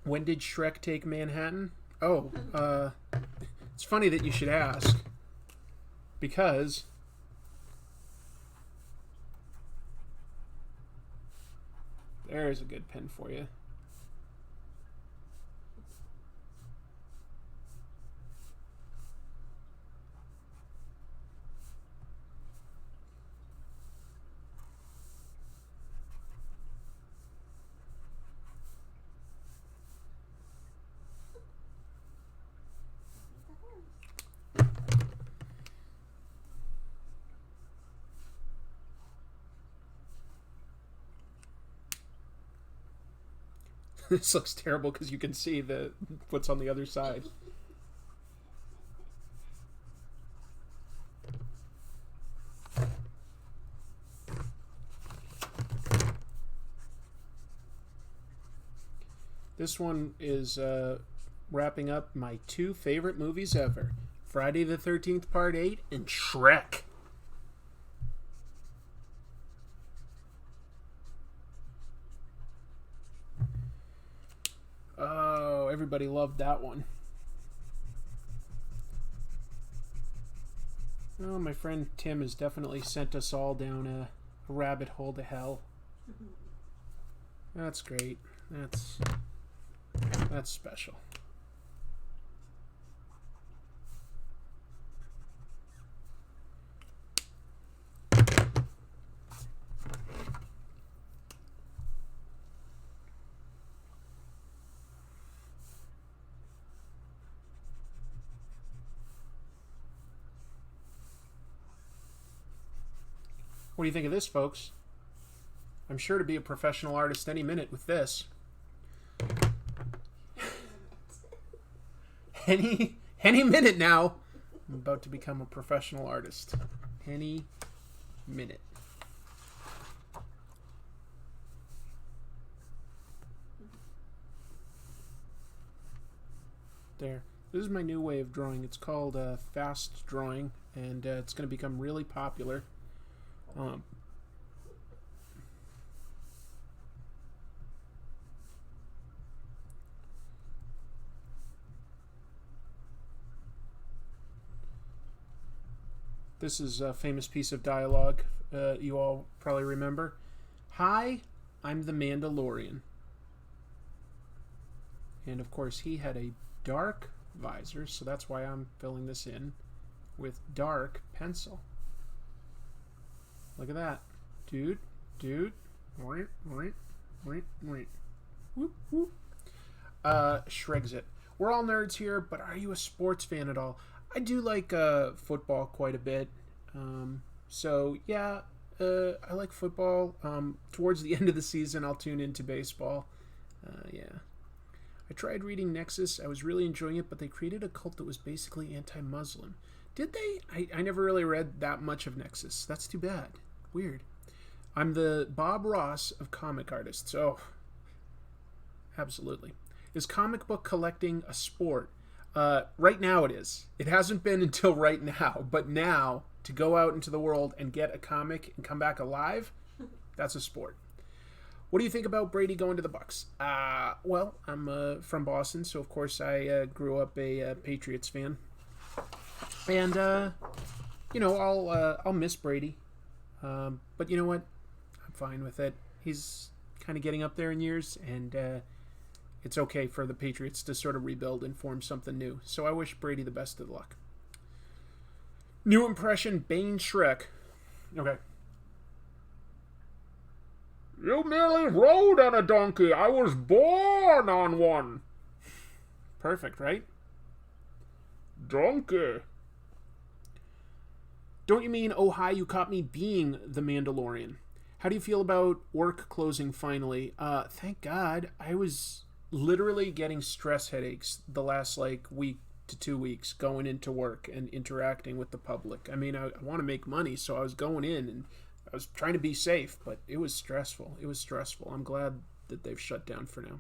When did Shrek take Manhattan? Oh, it's funny that you should ask. Because there's a good pin for you. This looks terrible because you can see what's on the other side. This one is wrapping up my 2 favorite movies ever. Friday the 13th Part 8 and Shrek. Oh, everybody loved that one. Oh, my friend Tim has definitely sent us all down a rabbit hole to hell. That's great. That's special. What do you think of this, folks? I'm sure to be a professional artist any minute with this. Any minute now, I'm about to become a professional artist. Any minute. There. This is my new way of drawing. It's called fast drawing, and it's going to become really popular. This is a famous piece of dialogue you all probably remember. Hi, I'm the Mandalorian. And of course he had a dark visor, so that's why I'm filling this in with dark pencil. Look at that. Dude. Whoop, whoop. Shregs it. We're all nerds here, but are you a sports fan at all? I do like football quite a bit. So, yeah, I like football. Towards the end of the season, I'll tune into baseball. Yeah. I tried reading Nexus. I was really enjoying it, but they created a cult that was basically anti-Muslim. Did they? I never really read that much of Nexus. That's too bad. Weird. I'm the Bob Ross of comic artists. Oh, absolutely. Is comic book collecting a sport? Right now it is. It hasn't been until right now. But now, to go out into the world and get a comic and come back alive, that's a sport. What do you think about Brady going to the Bucks? Well, I'm from Boston, so of course I grew up a Patriots fan. And, I'll miss Brady. But you know what? I'm fine with it. He's kind of getting up there in years, and it's okay for the Patriots to sort of rebuild and form something new. So I wish Brady the best of luck. New impression, Bane Shrek. Okay. You merely rode on a donkey. I was born on one. Perfect, right? Donkey. Don't you mean, oh hi, you caught me being the Mandalorian? How do you feel about work closing finally? Thank God. I was literally getting stress headaches the last week to 2 weeks going into work and interacting with the public. I mean, I want to make money, so I was going in and I was trying to be safe, but it was stressful. I'm glad that they've shut down for now.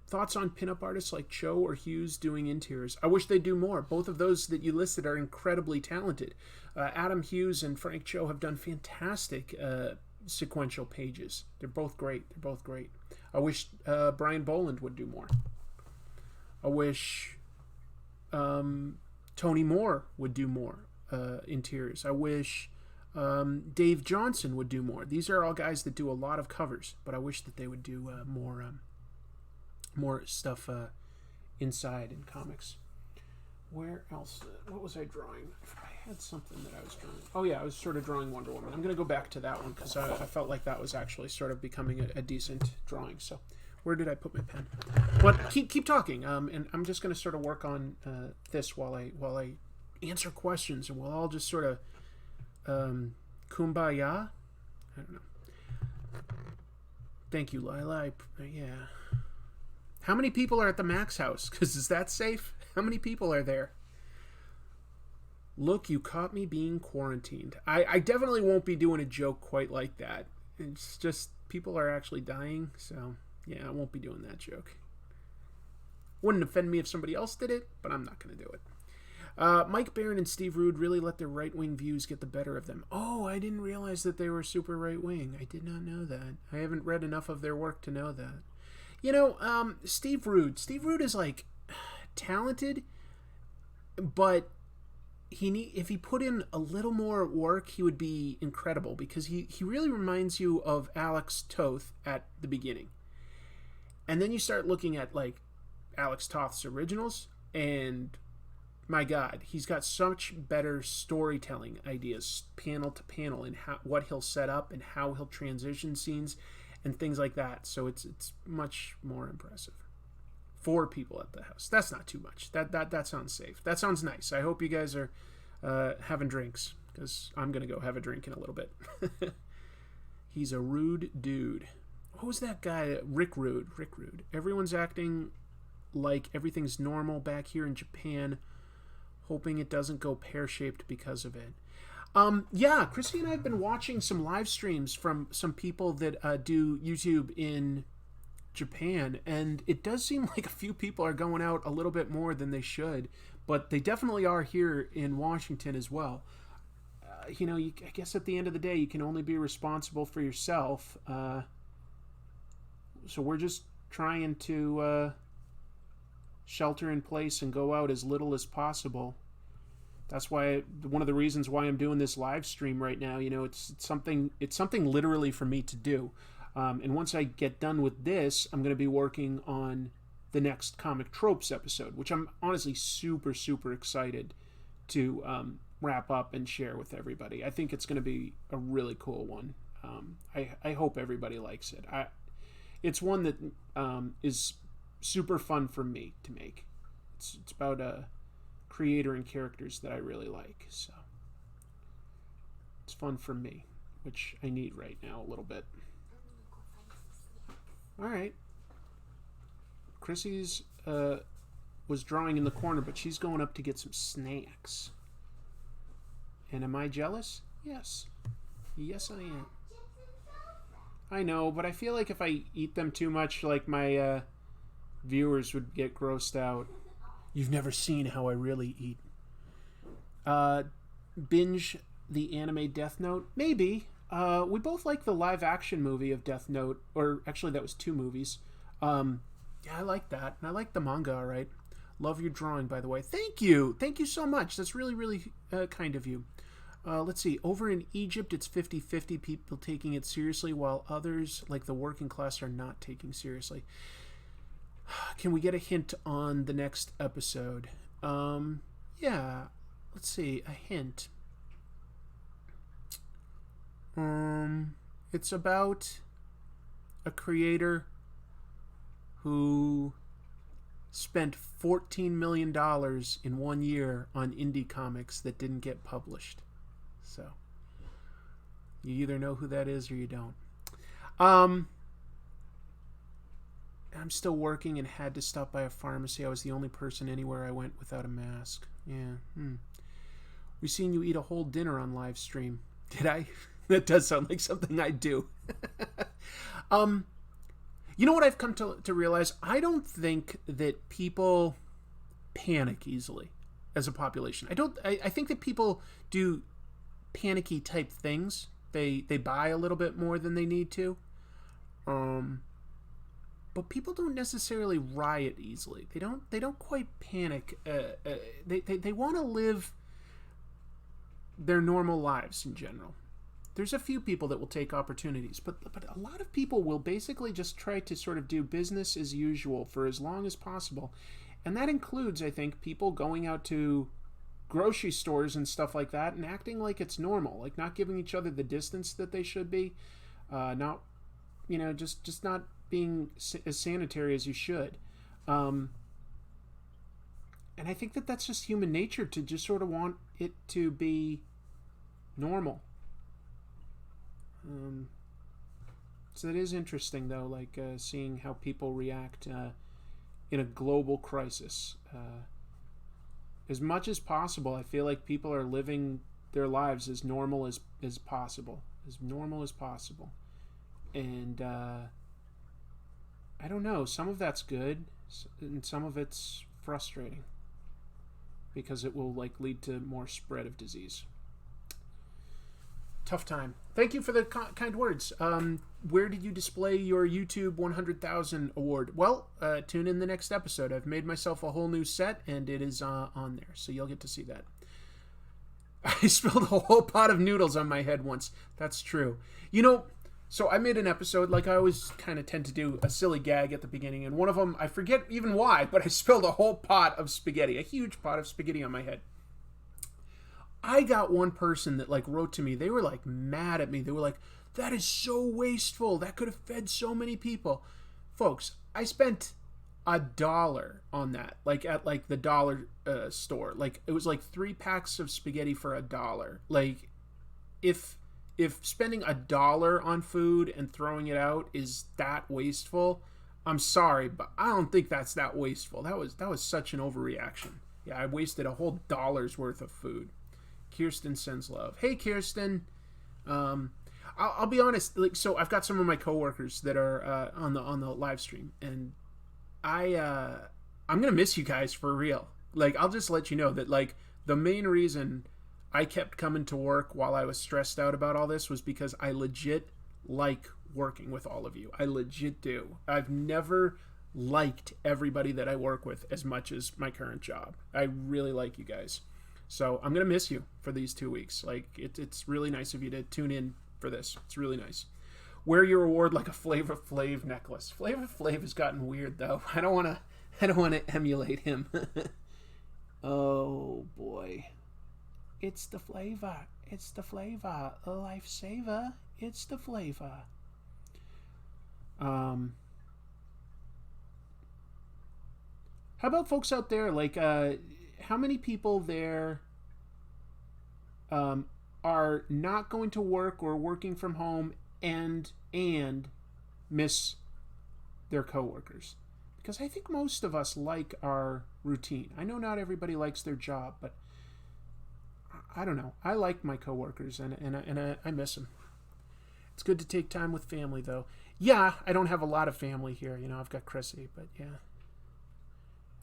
Thoughts on pinup artists like Cho or Hughes doing interiors? I wish they'd do more. Both of those that you listed are incredibly talented. Adam Hughes and Frank Cho have done fantastic sequential pages. They're both great. I wish Brian Boland would do more. I wish Tony Moore would do more interiors. I wish Dave Johnson would do more. These are all guys that do a lot of covers, but I wish that they would do more stuff inside in comics. Where else? What was I drawing? I had something that I was drawing. Oh yeah, I was sort of drawing Wonder Woman. I'm going to go back to that one because I felt like that was actually sort of becoming a decent drawing. So where did I put my pen? But keep talking, and I'm just going to sort of work on this while I answer questions, and we'll all just sort of kumbaya. I don't know. Thank you, Lila. Yeah. How many people are at the Max house? Because is that safe? How many people are there? Look, you caught me being quarantined. I definitely won't be doing a joke quite like that. It's just people are actually dying, so yeah, I won't be doing that joke. Wouldn't offend me if somebody else did it, but I'm not going to do it. Mike Barron and Steve Rude really let their right-wing views get the better of them. Oh, I didn't realize that they were super right-wing. I did not know that. I haven't read enough of their work to know that. You know, Steve Rude is like talented, but if he put in a little more work, he would be incredible because he really reminds you of Alex Toth at the beginning. And then you start looking at like Alex Toth's originals, and my God, he's got such better storytelling ideas, panel to panel, and what he'll set up and how he'll transition scenes and things like that. So it's much more impressive. 4 people at the house. That's not too much. That sounds safe. That sounds nice. I hope you guys are having drinks, because I'm going to go have a drink in a little bit. He's a rude dude. What was that guy? Rick Rude. Everyone's acting like everything's normal back here in Japan, hoping it doesn't go pear-shaped because of it. Yeah, Christy and I have been watching some live streams from some people that do YouTube in Japan, and it does seem like a few people are going out a little bit more than they should, but they definitely are here in Washington as well. You know, I guess at the end of the day, you can only be responsible for yourself. So we're just trying to shelter in place and go out as little as possible. That's why one of the reasons why I'm doing this live stream right now. You know, it's something literally for me to do. And once I get done with this, I'm going to be working on the next Comic Tropes episode, which I'm honestly super, super excited to wrap up and share with everybody. I think it's going to be a really cool one. I hope everybody likes it. It's one that is super fun for me to make. It's about a creator and characters that I really like, so it's fun for me, which I need right now a little bit. All right. Chrissy's was drawing in the corner, but she's going up to get some snacks. And am I jealous? Yes. Yes, I am. I know, but I feel like if I eat them too much, like my viewers would get grossed out. You've never seen how I really eat. Binge the anime Death Note? Maybe. We both like the live action movie of Death Note, or actually that was 2 movies. Yeah, I like that. And I like the manga, all right. Love your drawing, by the way. Thank you. Thank you so much. That's really, really kind of you. Let's see. Over in Egypt, it's 50-50 people taking it seriously, while others, like the working class, are not taking seriously. Can we get a hint on the next episode? Yeah. Let's see. A hint. It's about a creator who spent $14 million in 1 year on indie comics that didn't get published. So you either know who that is or you don't. I'm still working and had to stop by a pharmacy. I was the only person anywhere I went without a mask. Yeah. We've seen you eat a whole dinner on live stream. Did I? That does sound like something I'd do. You know what I've come to realize? I don't think that people panic easily as a population. I think that people do panicky type things. They buy a little bit more than they need to. But people don't necessarily riot easily. They don't quite panic. They want to live their normal lives in general. There's a few people that will take opportunities, but a lot of people will basically just try to sort of do business as usual for as long as possible. And that includes, I think, people going out to grocery stores and stuff like that and acting like it's normal, like not giving each other the distance that they should be, not, just not being as sanitary as you should. And I think that that's just human nature to just sort of want it to be normal. So it is interesting, though, like seeing how people react in a global crisis. As much as possible, I feel like people are living their lives as normal as possible. As normal as possible. And I don't know, some of that's good, and some of it's frustrating. Because it will lead to more spread of disease. Tough time. Thank you for the kind words. Where did you display your YouTube 100,000 award? Well, tune in the next episode. I've made myself a whole new set, and it is on there, so you'll get to see that. I spilled a whole pot of noodles on my head once. That's true. So I made an episode, like I always kind of tend to do a silly gag at the beginning, and one of them, I forget even why, but I spilled a whole pot of spaghetti, a huge pot of spaghetti on my head. I got one person that wrote to me. They were mad at me. They were like, that is so wasteful. That could have fed so many people. Folks, I spent $1 on that, at the dollar store. It was 3 packs of spaghetti for $1. If spending $1 on food and throwing it out is that wasteful, I'm sorry, but I don't think that's that wasteful. That was such an overreaction. Yeah, I wasted a whole $1's worth of food. Kirsten sends love. Hey, Kirsten. I'll be honest. So I've got some of my coworkers that are on the live stream, and I'm gonna miss you guys for real. I'll just let you know that the main reason I kept coming to work while I was stressed out about all this was because I legit like working with all of you. I legit do. I've never liked everybody that I work with as much as my current job. I really like you guys. So I'm going to miss you for these 2 weeks. It's really nice of you to tune in for this. It's really nice. Wear your award like a Flavor Flav necklace. Flavor Flav has gotten weird, though. I don't want to emulate him. Oh, boy. It's the flavor. It's the flavor. A lifesaver. It's the flavor. How about folks out there, how many people there are not going to work or working from home and miss their coworkers? Because I think most of us like our routine. I know not everybody likes their job, but I don't know. I like my coworkers and I miss them. It's good to take time with family, though. Yeah, I don't have a lot of family here. I've got Chrissy, but yeah.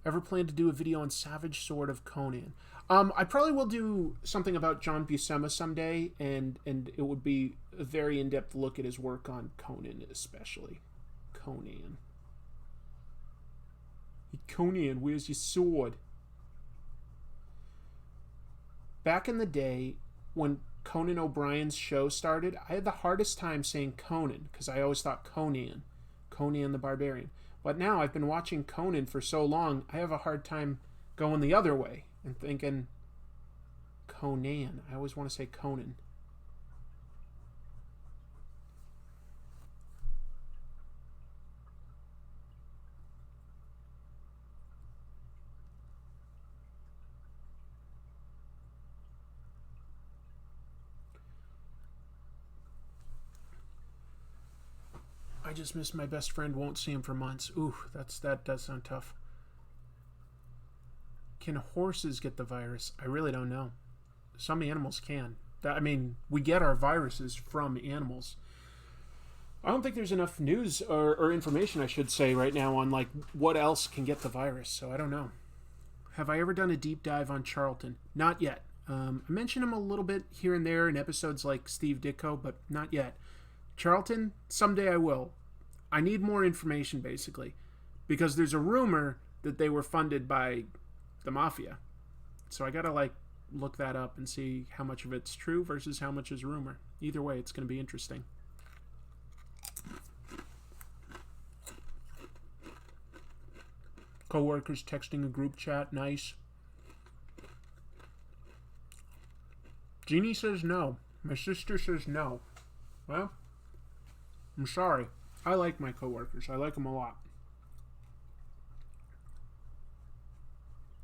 Ever plan to do a video on Savage Sword of Conan? I probably will do something about John Buscema someday, and it would be a very in-depth look at his work on Conan, especially. Conan. Hey, Conan, where's your sword? Back in the day, when Conan O'Brien's show started, I had the hardest time saying Conan, because I always thought Conan the Barbarian. But now I've been watching Conan for so long, I have a hard time going the other way and thinking Conan. I always want to say Conan. I just miss my best friend, won't see him for months. Ooh, that does sound tough. Can horses get the virus? I really don't know. Some animals can. We get our viruses from animals. I don't think there's enough news or information, I should say, right now on like what else can get the virus. So I don't know. Have I ever done a deep dive on Charlton? Not yet. I mention him a little bit here and there in episodes like Steve Ditko, but not yet. Charlton, someday I will. I need more information, basically, because there's a rumor that they were funded by the mafia. So I gotta like look that up and see how much of it's true versus how much is rumor. Either way, it's gonna be interesting. Co-workers texting a group chat, nice. Jeannie says no. My sister says no. Well, I'm sorry. I like my co-workers. I like them a lot.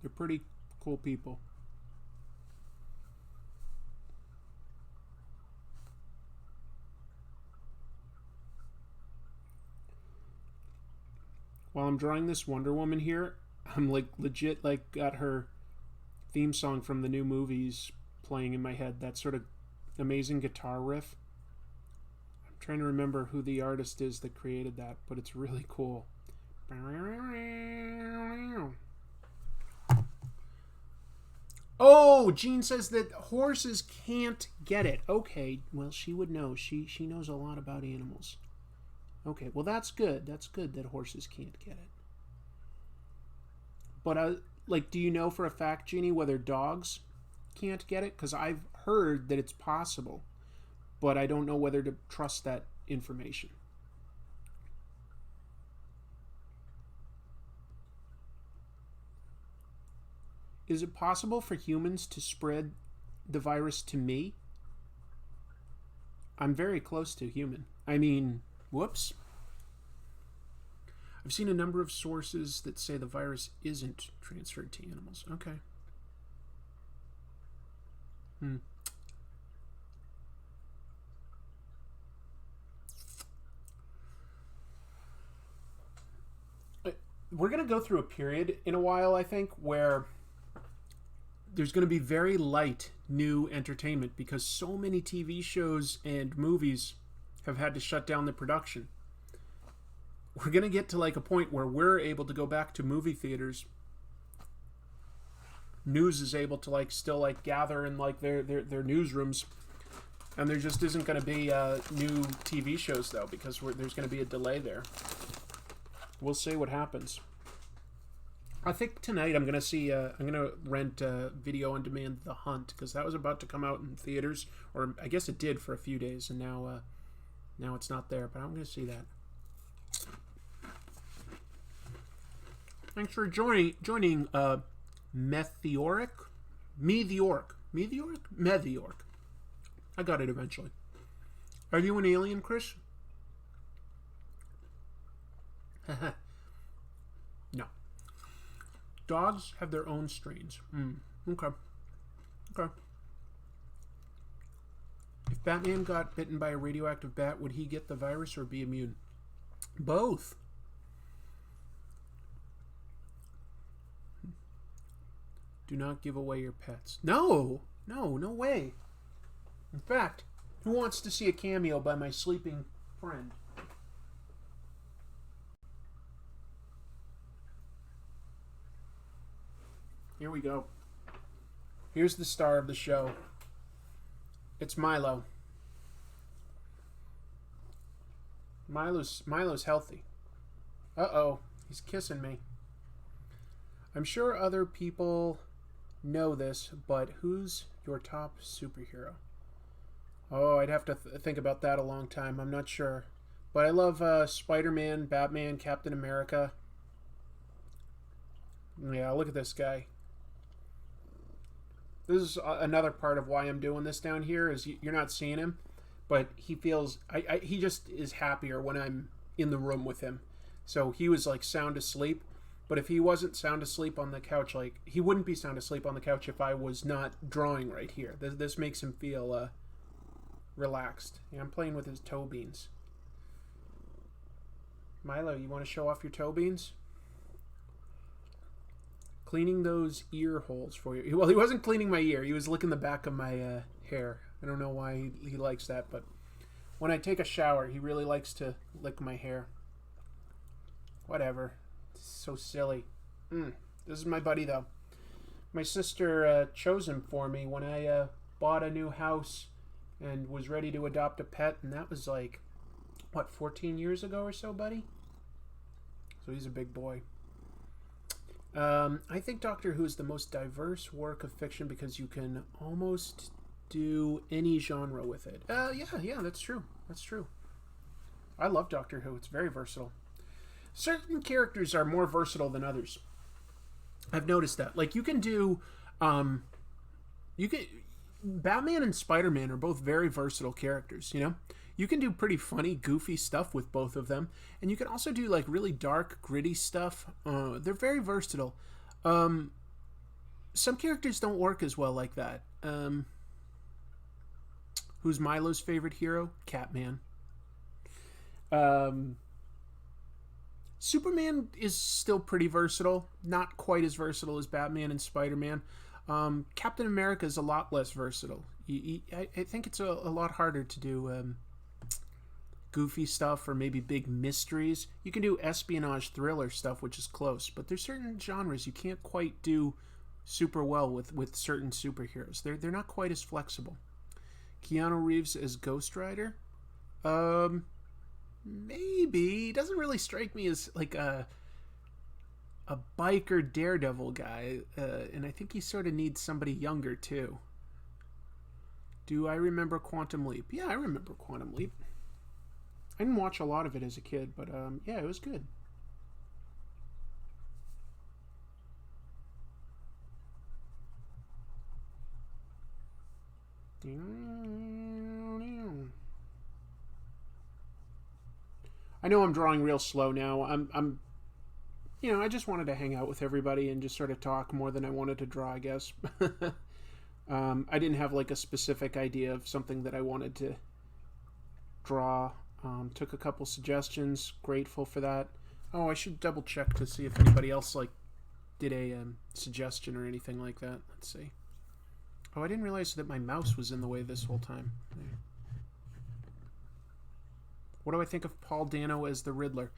They're pretty cool people. While I'm drawing this Wonder Woman here, I'm like legit like got her theme song from the new movies playing in my head. That sort of amazing guitar riff. I'm trying to remember who the artist is that created that, but it's really cool. Oh, Jean says that horses can't get it. Okay, well, she would know. She knows a lot about animals. Okay, well, that's good. That's good that horses can't get it. But, like, do you know for a fact, Jeannie, whether dogs can't get it? Because I've heard that it's possible, but I don't know whether to trust that information. Is it possible for humans to spread the virus to me? I'm very close to human. I mean, whoops. I've seen a number of sources that say the virus isn't transferred to animals. Okay. We're going to go through a period in a while, I think, where there's going to be very light new entertainment because so many TV shows and movies have had to shut down the production. We're going to get to like a point where we're able to go back to movie theaters. News is able to like still like gather in like their newsrooms, and there just isn't going to be new TV shows though because there's going to be a delay there. We'll see what happens. I think tonight I'm gonna rent video on demand The Hunt because that was about to come out in theaters, or I guess it did for a few days, and now it's not there. But I'm gonna see that. Thanks for joining Meteoric. I got it eventually. Are you an alien, Chris? No. Dogs have their own strains. Okay. If Batman got bitten by a radioactive bat, would he get the virus or be immune? Both. Do not give away your pets. No way. In fact, who wants to see a cameo by my sleeping friend? Here we go. Here's the star of the show. It's Milo. Milo's healthy. Uh-oh, he's kissing me. I'm sure other people know this, but who's your top superhero? Oh, I'd have to think about that a long time. I'm not sure. But I love Spider-Man, Batman, Captain America. Yeah, look at this guy. This is another part of why I'm doing this down here is you're not seeing him, but he feels he just is happier when I'm in the room with him. So he was like sound asleep, but if he wasn't sound asleep on the couch, like he wouldn't be sound asleep on the couch if I was not drawing right here. This makes him feel relaxed. Yeah, I'm playing with his toe beans. Milo, you want to show off your toe beans? Cleaning those ear holes for you. Well, he wasn't cleaning my ear. He was licking the back of my hair. I don't know why he likes that, but When I take a shower, he really likes to lick my hair. Whatever. It's so silly. This is my buddy, though. My sister chose him for me when I bought a new house and was ready to adopt a pet, and that was like, what, 14 years ago or so, buddy? So he's a big boy. I think Doctor Who is the most diverse work of fiction because you can almost do any genre with it. Yeah, that's true. That's true. I love Doctor Who. It's very versatile. Certain characters are more versatile than others. I've noticed that. Like, you can do... Batman and Spider-Man are both very versatile characters, you know? You can do pretty funny, goofy stuff with both of them. And you can also do, like, really dark, gritty stuff. They're very versatile. Some characters don't work as well like that. Who's Milo's favorite hero? Catman. Superman is still pretty versatile. Not quite as versatile as Batman and Spider-Man. Captain America is a lot less versatile. I think it's a lot harder to do goofy stuff or maybe big mysteries. You can do espionage thriller stuff, which is close, but there's certain genres you can't quite do super well with certain superheroes. They're not quite as flexible. Keanu Reeves as Ghost Rider? Maybe. He doesn't really strike me as like a biker daredevil guy, and I think he sort of needs somebody younger too. Do I remember Quantum Leap? Yeah, I remember Quantum Leap. I didn't watch a lot of it as a kid, but yeah, it was good. I know I'm drawing real slow now. I'm I just wanted to hang out with everybody and just sort of talk more than I wanted to draw, I guess. I didn't have like a specific idea of something that I wanted to draw. Took a couple suggestions. Grateful for that. Oh, I should double check to see if anybody else like did a suggestion or anything like that. Let's see. Oh, I didn't realize that my mouse was in the way this whole time. There. What do I think of Paul Dano as the Riddler?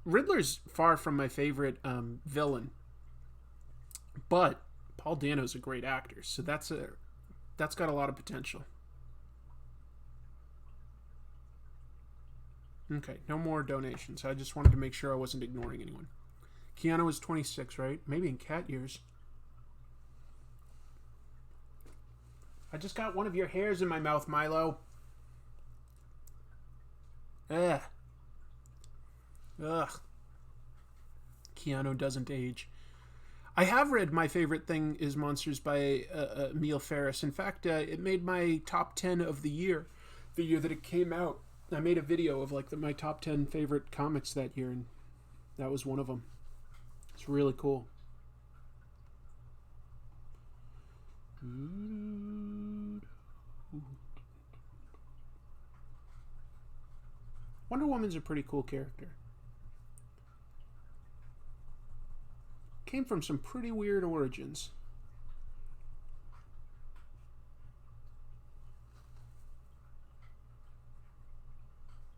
Riddler's far from my favorite villain, but Paul Dano's a great actor, so that's got a lot of potential. Okay, no more donations. I just wanted to make sure I wasn't ignoring anyone. Keanu is 26, right? Maybe in cat years. I just got one of your hairs in my mouth, Milo. Ugh. Keanu doesn't age. I have read My Favorite Thing is Monsters by Emil Ferris. In fact, it made my top 10 of the year that it came out. I made a video of like my top 10 favorite comics that year, and that was one of them. It's really cool. Wonder Woman's a pretty cool character. Came from some pretty weird origins.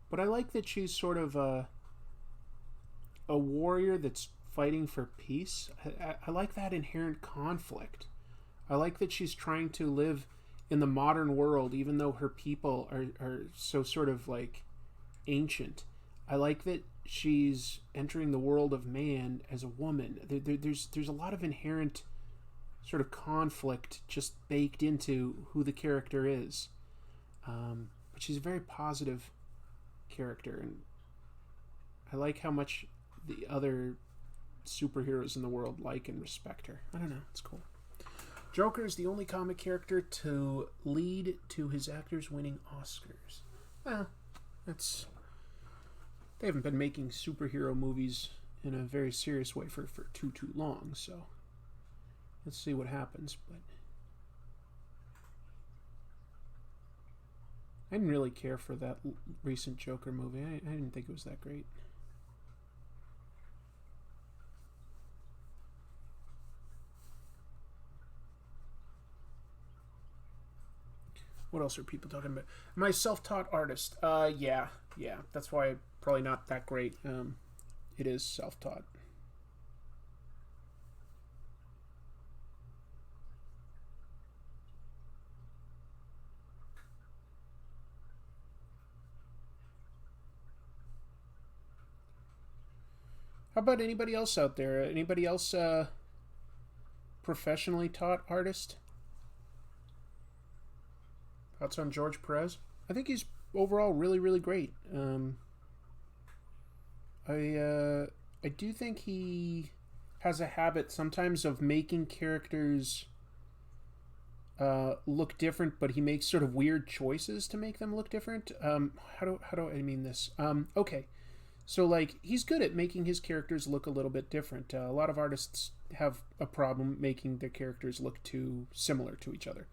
But I like that she's sort of a warrior that's fighting for peace. I like that inherent conflict. I like that she's trying to live in the modern world even though her people are so sort of like ancient. I like that she's entering the world of man as a woman. There's a lot of inherent sort of conflict just baked into who the character is. But she's a very positive character, and I like how much the other superheroes in the world like and respect her. I don't know, it's cool. Joker is the only comic character to lead to his actors winning Oscars. Well, they haven't been making superhero movies in a very serious way for too long, so let's see what happens. But I didn't really care for that recent Joker movie. I didn't think it was that great. What else are people talking about? Am I a self-taught artist? Yeah. That's why I'm probably not that great. It is self-taught. How about anybody else out there? Anybody else professionally taught artist? Thoughts on George Perez? I think he's overall really, really great. I do think he has a habit sometimes of making characters look different, but he makes sort of weird choices to make them look different. How do I mean this? Okay, so like he's good at making his characters look a little bit different. A lot of artists have a problem making their characters look too similar to each other.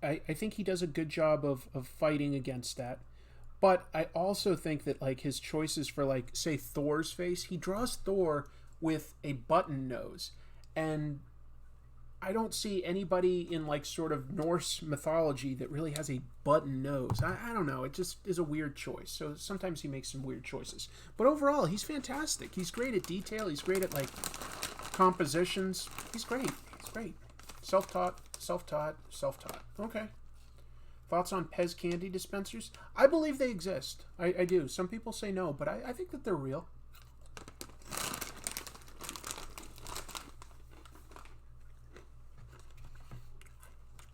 I think he does a good job of fighting against that. But I also think that like his choices for like say Thor's face, he draws Thor with a button nose. And I don't see anybody in like sort of Norse mythology that really has a button nose. I don't know. It just is a weird choice. So sometimes he makes some weird choices. But overall, he's fantastic. He's great at detail. He's great at like compositions. He's great. He's great. Self-taught. Okay. Thoughts on Pez candy dispensers? I believe they exist. I do. Some people say no, but I think that they're real.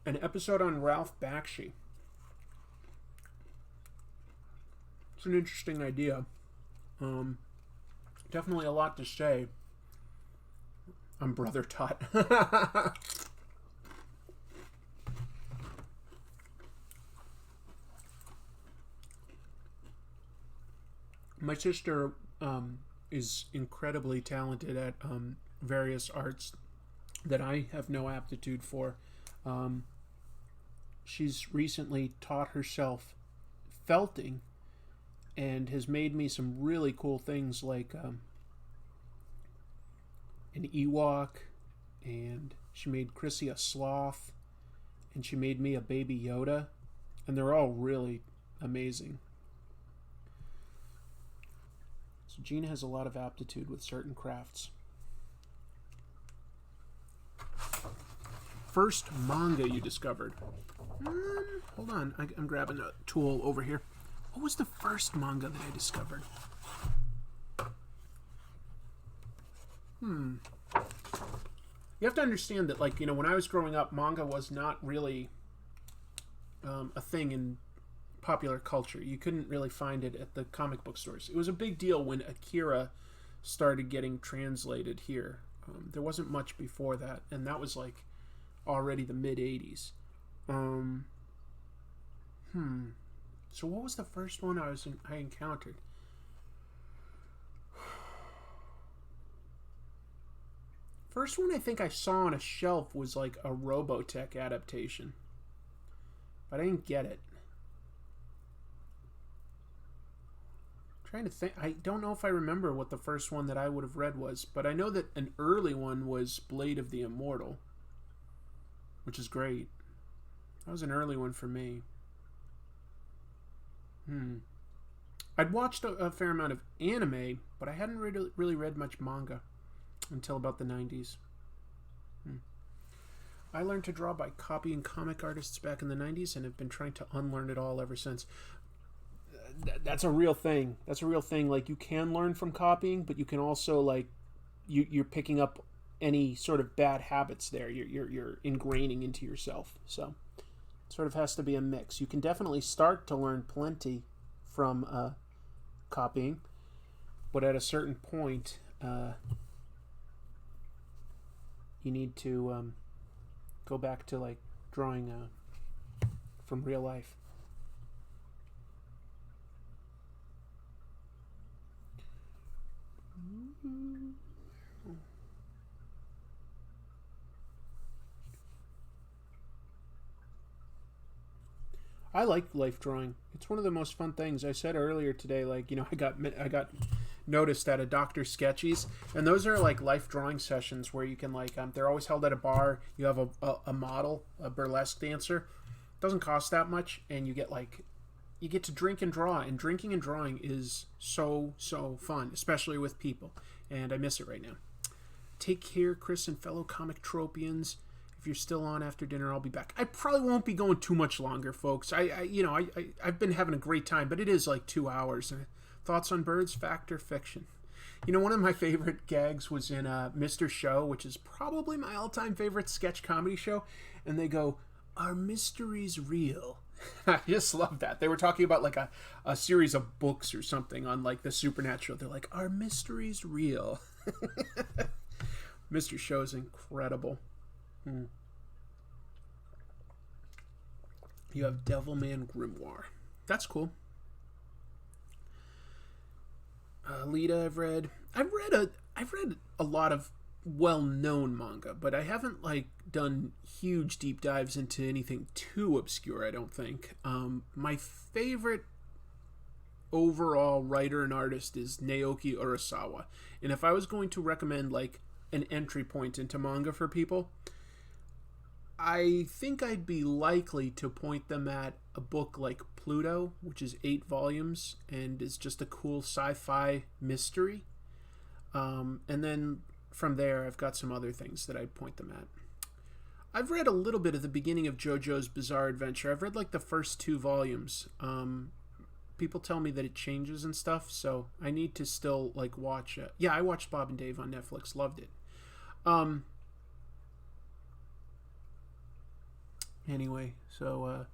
An episode on Ralph Bakshi. It's an interesting idea. Definitely a lot to say. I'm brother taught. My sister is incredibly talented at various arts that I have no aptitude for. She's recently taught herself felting and has made me some really cool things like an Ewok, and she made Chrissy a sloth, and she made me a baby Yoda, and they're all really amazing. So Gina has a lot of aptitude with certain crafts. First manga you discovered? Hold on, I'm grabbing a tool over here. What was the first manga that I discovered? You have to understand that, like, you know, when I was growing up, manga was not really a thing in popular culture. You couldn't really find it at the comic book stores. It was a big deal when Akira started getting translated here. There wasn't much before that, and that was like already the mid 80s. So what was the first one I encountered? First one I think I saw on a shelf was like a Robotech adaptation, but I didn't get it. Trying to think. I don't know if I remember what the first one that I would have read was, but I know that an early one was Blade of the Immortal, which is great. That was an early one for me. I'd watched a fair amount of anime, but I hadn't really read much manga until about the 90s. I learned to draw by copying comic artists back in the 90s and have been trying to unlearn it all ever since. That's a real thing. Like, you can learn from copying, but you can also, like, you're picking up any sort of bad habits there. You're ingraining into yourself. So it sort of has to be a mix. You can definitely start to learn plenty from copying, but at a certain point, you need to go back to, like, drawing from real life. I like life drawing. It's one of the most fun things. I said earlier today, like, you know, I got noticed at a Dr. Sketchy's, and those are like life drawing sessions where you can like they're always held at a bar. You have a model, a burlesque dancer. It doesn't cost that much, and you get to drink and draw, and drinking and drawing is so fun, especially with people, and I miss it right now. Take care, Chris and fellow comic tropians. If you're still on after dinner, I'll be back. I probably won't be going too much longer, folks. I've been having a great time, but it is like 2 hours. Thoughts on birds, fact or fiction? One of my favorite gags was in Mr. Show, which is probably my all-time favorite sketch comedy show, and they go, "Are mysteries real?" I just love that. They were talking about like a series of books or something on like the supernatural. They're like, "Are mysteries real?" Mr. Show is incredible. You have Devilman Grimoire. That's cool. Lita, I've read a lot of well-known manga, but I haven't like done huge deep dives into anything too obscure, I don't think. My favorite overall writer and artist is Naoki Urasawa, and if I was going to recommend like an entry point into manga for people, I think I'd be likely to point them at a book like Pluto, which is 8 volumes and is just a cool sci-fi mystery. And then from there, I've got some other things that I'd point them at. I've read a little bit of the beginning of JoJo's Bizarre Adventure. I've read like the first 2 volumes. People tell me that it changes and stuff, so I need to still like watch it. Yeah, I watched Bob and Dave on Netflix. Loved it. Anyway, so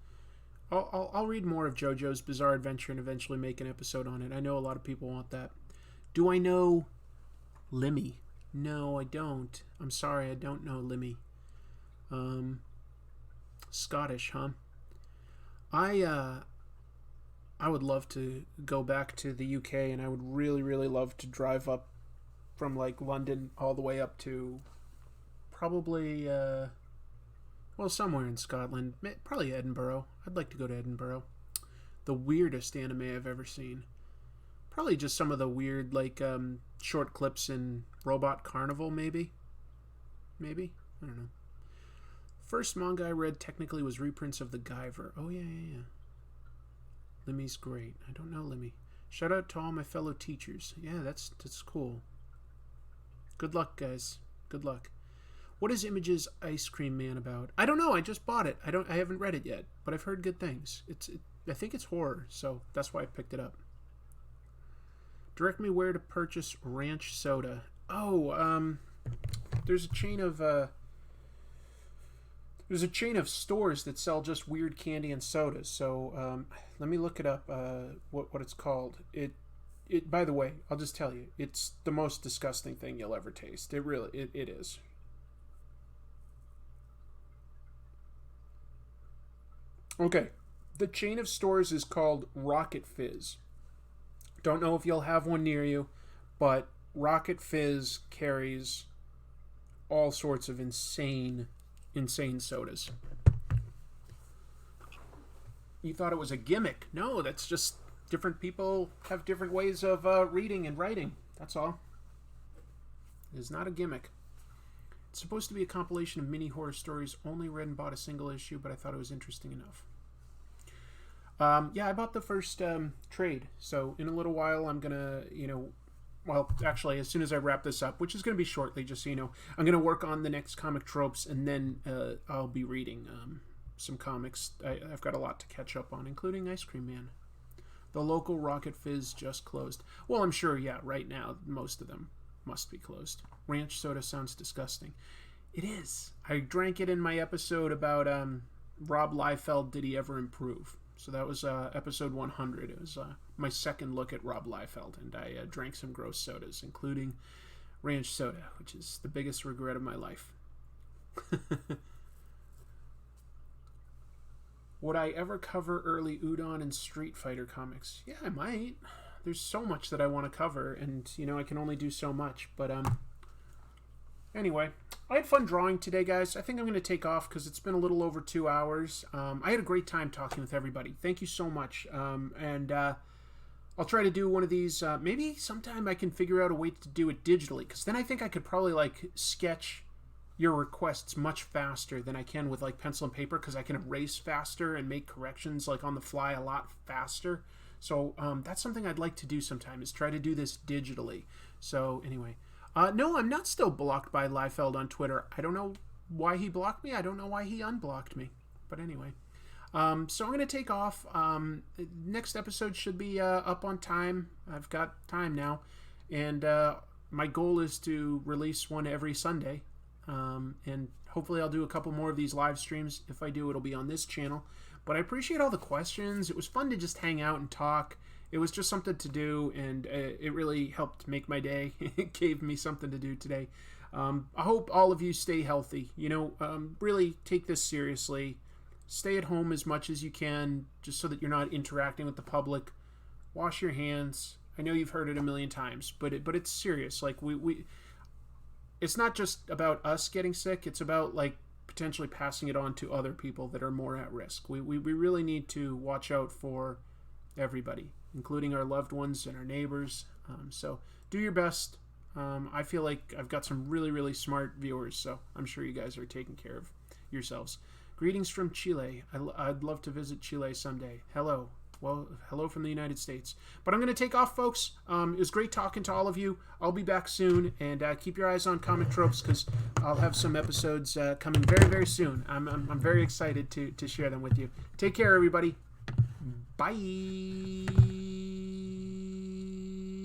I'll read more of JoJo's Bizarre Adventure and eventually make an episode on it. I know a lot of people want that. Do I know Limmy? No, I don't. I'm sorry, I don't know Limmy. Scottish, huh? I would love to go back to the UK, and I would really, really love to drive up from like London all the way up to probably somewhere in Scotland, probably Edinburgh. I'd like to go to Edinburgh. The weirdest anime I've ever seen. Probably just some of the weird like short clips in Robot Carnival, maybe. I don't know. First manga I read technically was reprints of the Guyver. Oh yeah. Limmy's great. I don't know Limmy. Shout out to all my fellow teachers. Yeah, that's cool. Good luck, guys. Good luck. What is Image's Ice Cream Man about? I don't know. I just bought it. I haven't read it yet, but I've heard good things. I think it's horror, so that's why I picked it up. Direct me where to purchase Ranch Soda. Oh, there's a chain of stores that sell just weird candy and sodas. So let me look it up. What it's called. It. By the way, I'll just tell you, it's the most disgusting thing you'll ever taste. It really it is. Okay, the chain of stores is called Rocket Fizz. Don't know if you'll have one near you, but Rocket Fizz carries all sorts of insane sodas. You thought it was a gimmick. No, that's just different people have different ways of reading and writing. That's all. It is not a gimmick. It's supposed to be a compilation of mini horror stories. Only read and bought a single issue, but I thought it was interesting enough. Yeah, I bought the first trade. So in a little while, I'm going to, well, actually, as soon as I wrap this up, which is going to be shortly, just so you know, I'm going to work on the next comic tropes, and then I'll be reading some comics. I've got a lot to catch up on, including Ice Cream Man. The local Rocket Fizz just closed. Well, I'm sure, yeah, right now, most of them must be closed. Ranch soda sounds disgusting. It is. I drank it in my episode about Rob Liefeld, Did He Ever Improve? So that was episode 100. It was my second look at Rob Liefeld, and I drank some gross sodas, including ranch soda, which is the biggest regret of my life. Would I ever cover early Udon and Street Fighter comics? Yeah, I might. There's so much that I want to cover, and, I can only do so much. But, anyway, I had fun drawing today, guys. I think I'm going to take off because it's been a little over 2 hours. I had a great time talking with everybody. Thank you so much. And I'll try to do one of these. Maybe sometime I can figure out a way to do it digitally, because then I think I could probably like sketch your requests much faster than I can with like pencil and paper, because I can erase faster and make corrections like on the fly a lot faster. So that's something I'd like to do sometime, is try to do this digitally. So anyway, no, I'm not still blocked by Liefeld on Twitter. I don't know why he blocked me. I don't know why he unblocked me. But anyway. So I'm going to take off. Next episode should be up on time. I've got time now. And my goal is to release one every Sunday. And hopefully I'll do a couple more of these live streams. If I do, it'll be on this channel. But I appreciate all the questions. It was fun to just hang out and talk. It was just something to do, and it really helped make my day. It gave me something to do today. I hope all of you stay healthy. Really take this seriously. Stay at home as much as you can, just so that you're not interacting with the public. Wash your hands. I know you've heard it a million times, but it's serious. Like we it's not just about us getting sick. It's about like potentially passing it on to other people that are more at risk. We really need to watch out for everybody, including our loved ones and our neighbors. So do your best. I feel like I've got some really, really smart viewers, so I'm sure you guys are taking care of yourselves. Greetings from Chile. I'd love to visit Chile someday. Hello. Well, hello from the United States. But I'm going to take off, folks. It was great talking to all of you. I'll be back soon, and keep your eyes on Comic Tropes, because I'll have some episodes coming very, very soon. I'm very excited to share them with you. Take care, everybody. Bye.